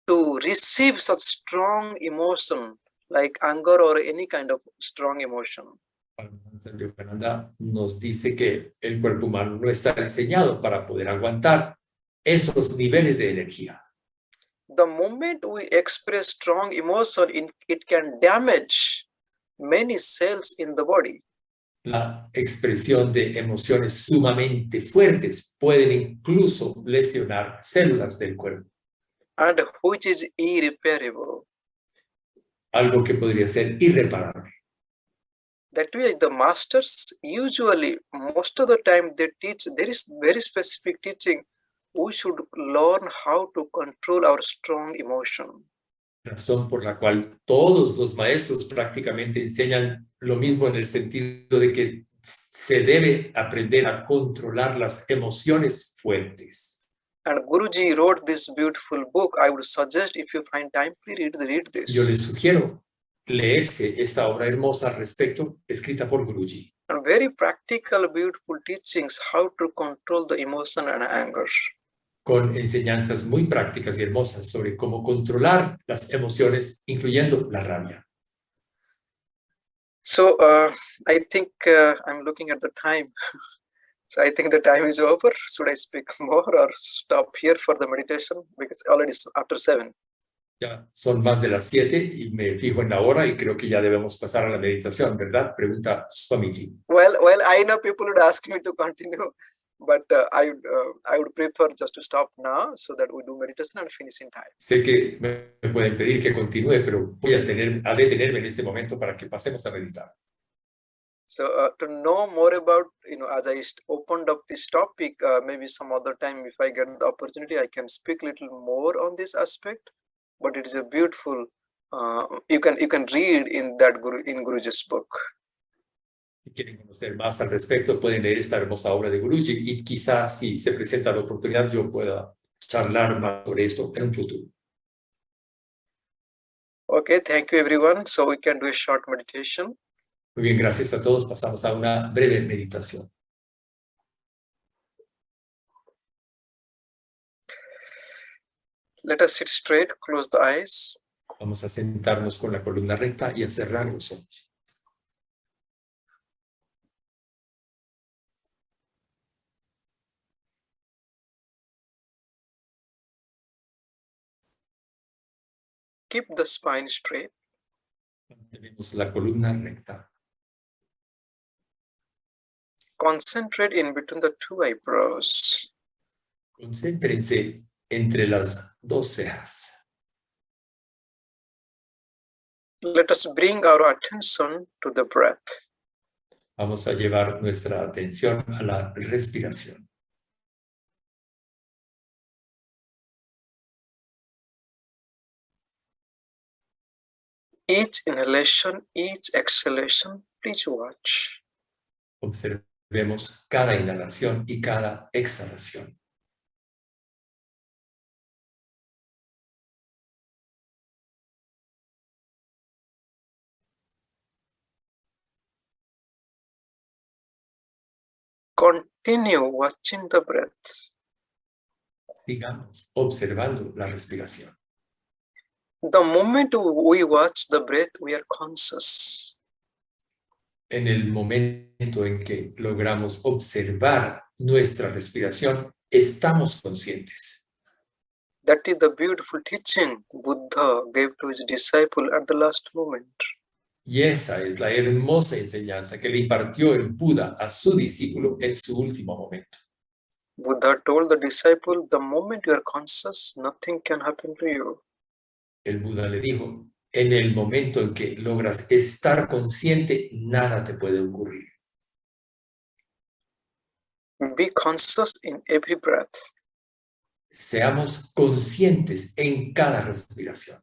to receive such strong emotion like anger or any kind of strong emotion. Vairagyananda nos dice que el cuerpo humano no está diseñado para poder aguantar esos niveles de energía. The moment we express strong emotion, it can damage many cells in the body. La expresión de emociones sumamente fuertes pueden incluso lesionar células del cuerpo. And which is irreparable. Algo que podría ser irreparable. That way, the masters usually, most of the time, they teach, there is very specific teaching, we should learn how to control our strong emotion. Razón por la cual todos los maestros prácticamente enseñan lo mismo en el sentido de que se debe aprender a controlar las emociones fuertes. And Guruji wrote this beautiful book. I would suggest, if you find time, please read this. Yo les sugiero leerse esta obra hermosa al respecto, escrita por Guruji. And very practical, beautiful teachings, how to control the emotion and anger. Con enseñanzas muy prácticas y hermosas sobre cómo controlar las emociones, incluyendo la rabia. So I think I'm looking at the time. So I think the time is over. Should I speak more or stop here for the meditation? Because already it's after 7. Ya son más de las 7 y me fijo en la hora y creo que ya debemos pasar a la meditación, ¿verdad? Pregunta Swamiji. Well, I know people would ask me to continue, but I would prefer just to stop now so that we do meditation and finish in time. Sé que me pueden pedir que continúe, pero voy a detenerme en este momento para que pasemos a meditar. So to know more about, as I opened up this topic, maybe some other time, if I get the opportunity, I can speak a little more on this aspect. but it is a beautiful. You can read in that in Guruji's book. Si quieren conocer más al respecto, pueden leer esta hermosa obra de Guruji y quizás si se presenta la oportunidad yo pueda charlar más sobre esto en un futuro. Okay, thank you everyone. So we can do a short meditation. Muy bien, gracias a todos. Pasamos a una breve meditación. Let us sit straight, close the eyes. Vamos a sentarnos con la columna recta y a cerrar los ojos. Keep the spine straight. Tenemos la columna recta. Concentrate in between the two eyebrows. Concéntrense entre las dos cejas. Let us bring our attention to the breath. Vamos a llevar nuestra atención a la respiración. Each inhalation, each exhalation, please watch. Observemos cada inhalación y cada exhalación. Continue watching the breath. Sigamos observando la respiración. The moment we watch the breath, we are conscious. En el momento en que logramos observar nuestra respiración, estamos conscientes. That is the beautiful teaching Buddha gave to his disciple at the last moment. Y esa es la hermosa enseñanza que le impartió el Buda a su discípulo en su último momento. Buddha told the disciple, the moment you are conscious, nothing can happen to you. El Buda le dijo, en el momento en que logras estar consciente, nada te puede ocurrir. Be conscious in every breath. Seamos conscientes en cada respiración.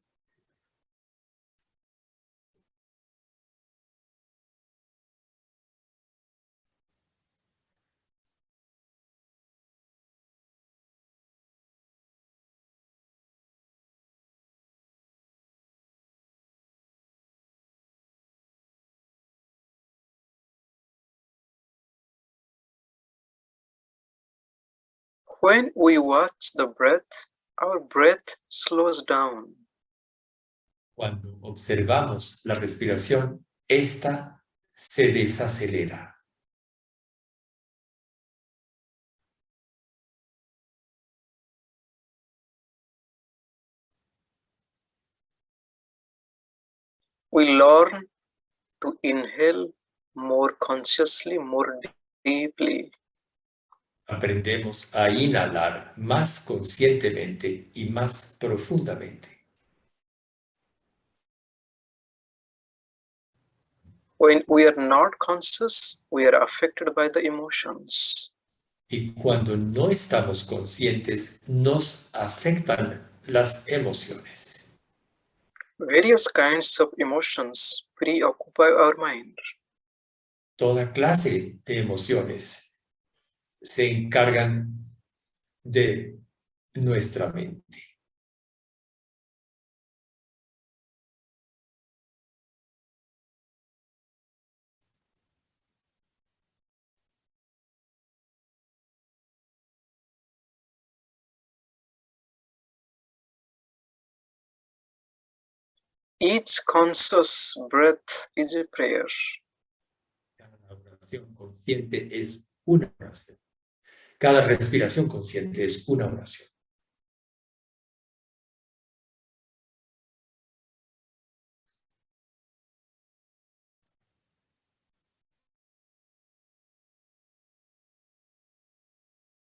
When we watch the breath, our breath slows down. Cuando observamos la respiración, esta se desacelera. We learn to inhale more consciously, more deeply. Aprendemos a inhalar más conscientemente y más profundamente. When we are not conscious, we are affected by the emotions. Y cuando no estamos conscientes, nos afectan las emociones. Various kinds of emotions preoccupy our mind. Toda clase de emociones se encargan de nuestra mente. Each conscious breath is a prayer. Cada oración consciente es una oración. Cada respiración consciente es una oración.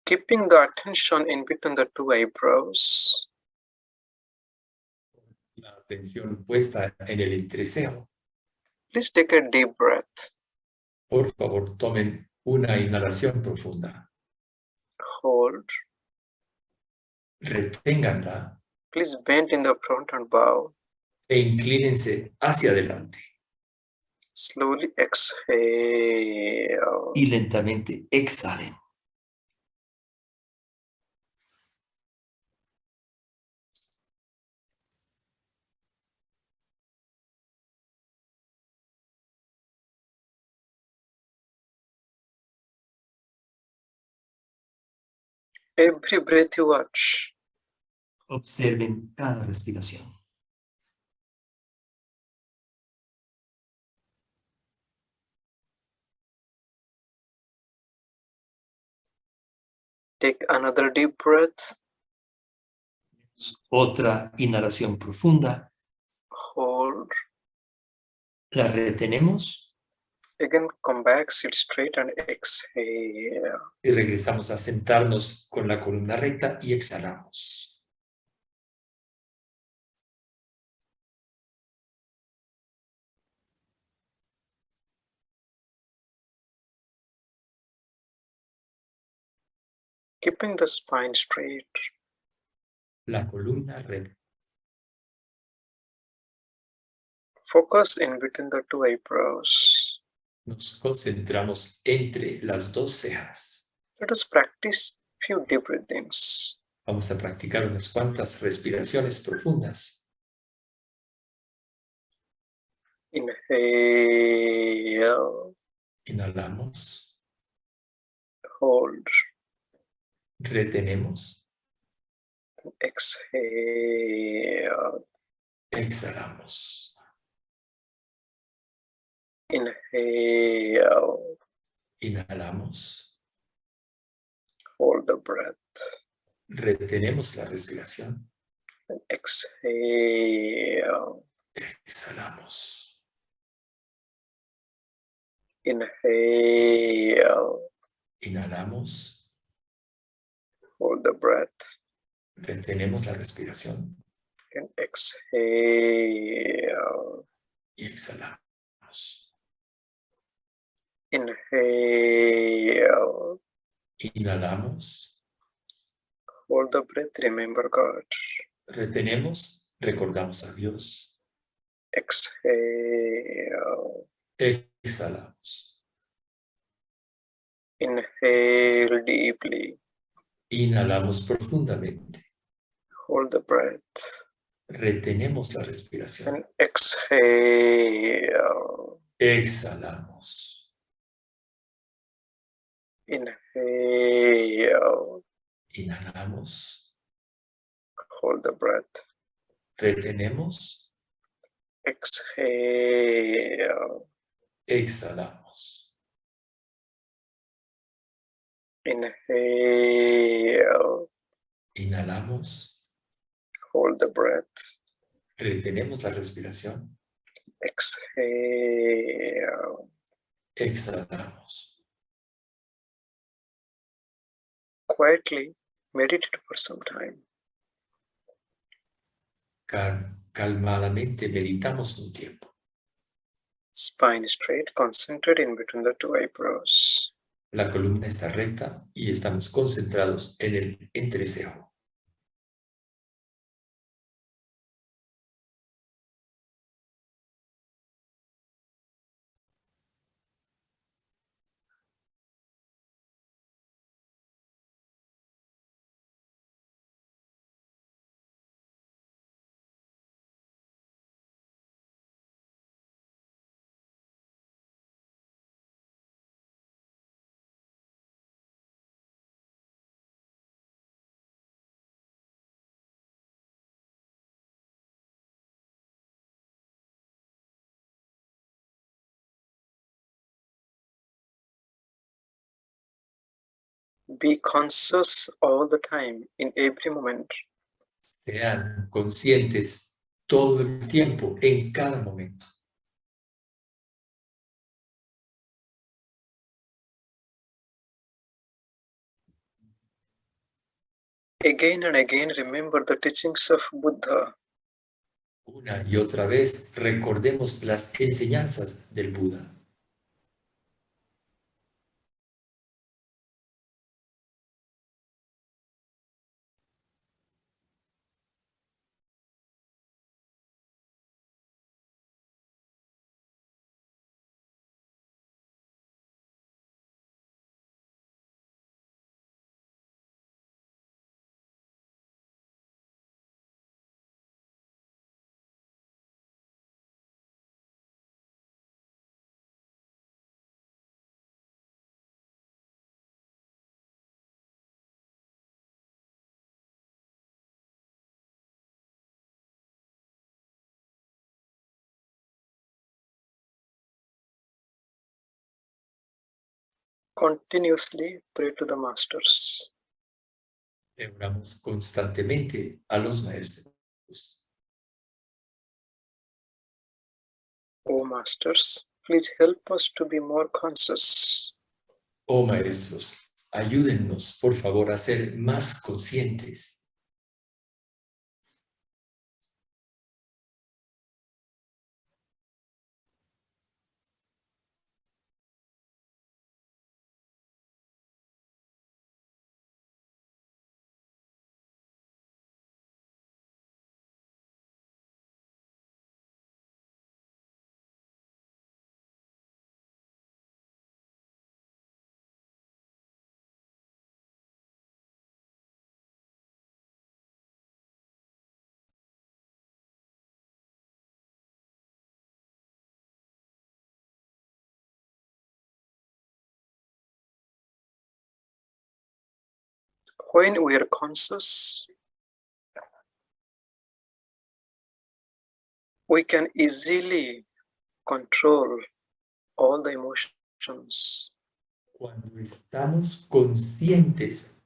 Keeping the attention in between the two eyebrows. La atención puesta en el entrecejo. Please take a deep breath. Por favor, tomen una inhalación profunda. Hold. Reténganla Please bend in the front and bow. E inclínense hacia adelante. Slowly exhale. Y lentamente exhalen. Every breath you watch. Observen cada respiración. Take another deep breath. Otra inhalación profunda. Hold. La retenemos Again, come back, sit straight and exhale. y regresamos a sentarnos con la columna recta y exhalamos. Keeping the spine straight. La columna recta. Focus in between the two eyebrows. Nos concentramos entre las dos cejas. Let us practice few deep breathings. Vamos a practicar unas cuantas respiraciones profundas. Inhale. Inhalamos. Hold. Retenemos. Exhale. Exhalamos. Inhale. Inhalamos. Hold the breath. Retenemos la respiración. And exhale. Exhalamos. Inhale. Inhalamos. Hold the breath. Retenemos la respiración. And exhale. Y exhalamos. Inhale. Inhalamos. Hold the breath. Remember God. Retenemos. Recordamos a Dios. Exhale. Exhalamos. Inhale deeply. Inhalamos profundamente. Hold the breath. Retenemos la respiración. And exhale. Exhalamos. Inhale. Inhalamos. Hold the breath. Retenemos. Exhale. Exhalamos. Inhale. Inhalamos. Hold the breath. Retenemos la respiración. Exhale. Exhalamos. Quietly meditate for some time. Calmadamente meditamos un tiempo. Spine straight, concentrate in between the two eyebrows. La columna está recta y estamos concentrados en el entrecejo. Be conscious all the time, in every moment. Sean conscientes todo el tiempo, en cada momento. Again and again, remember the teachings of Buddha. Una y otra vez recordemos las enseñanzas del Buda. Continuously pray to the masters. Oramos constantemente a los maestros. Oh masters, please help us to be more conscious. Oh maestros, ayúdennos, por favor, a ser más conscientes. When we are conscious, we can easily control all the emotions. Cuando estamos conscientes,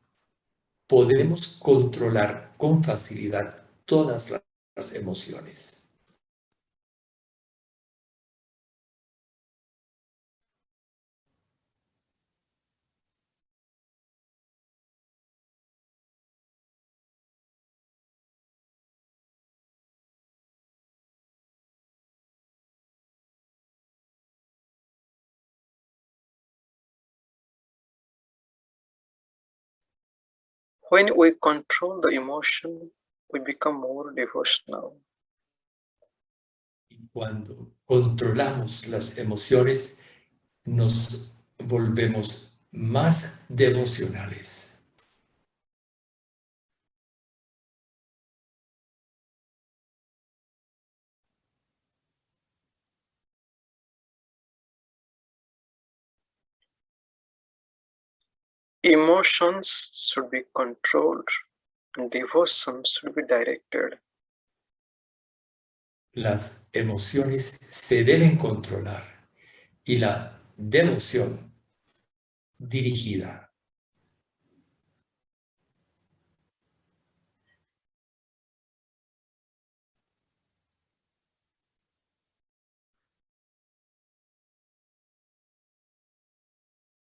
podemos controlar con facilidad todas las emociones. When we control the emotion, we become more devotional. Y cuando controlamos las emociones, nos volvemos más devocionales. Emotions should be controlled and devotion should be directed. Las emociones se deben controlar y la devoción dirigida.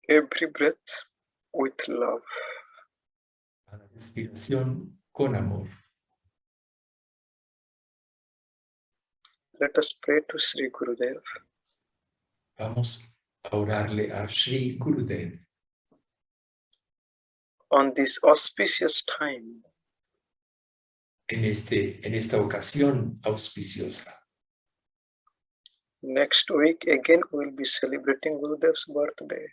Every breath with love. Cada respiración con amor. Let us pray to Sri Gurudev. Vamos a orarle a Sri Gurudev. On this auspicious time, En esta ocasión auspiciosa. next week again we will be celebrating Gurudev's birthday.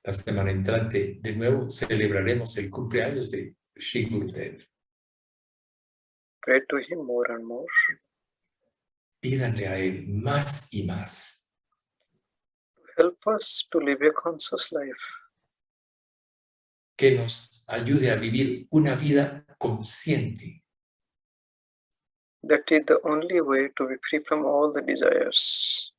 La semana entrante, de nuevo, celebraremos el cumpleaños de Sri Gurudev. Pray to him more and more. Pídanle a él más y más. Help us to live a conscious life. Que nos ayude a vivir una vida consciente. That is the only way to be free from all the desires.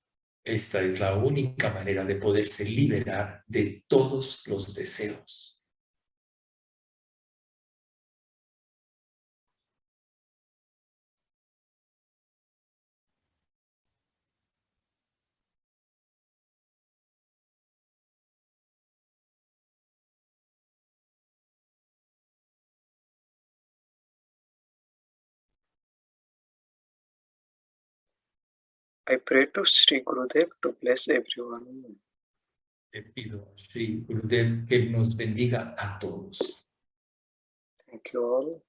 Esta es la única manera de poderse liberar de todos los deseos. I pray to Sri Gurudev to bless everyone. Le pido a Sri Gurudev que nos bendiga a todos. Thank you all.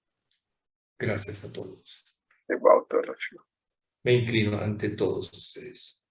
Gracias a todos. I bow to all of you. Me inclino ante todos ustedes.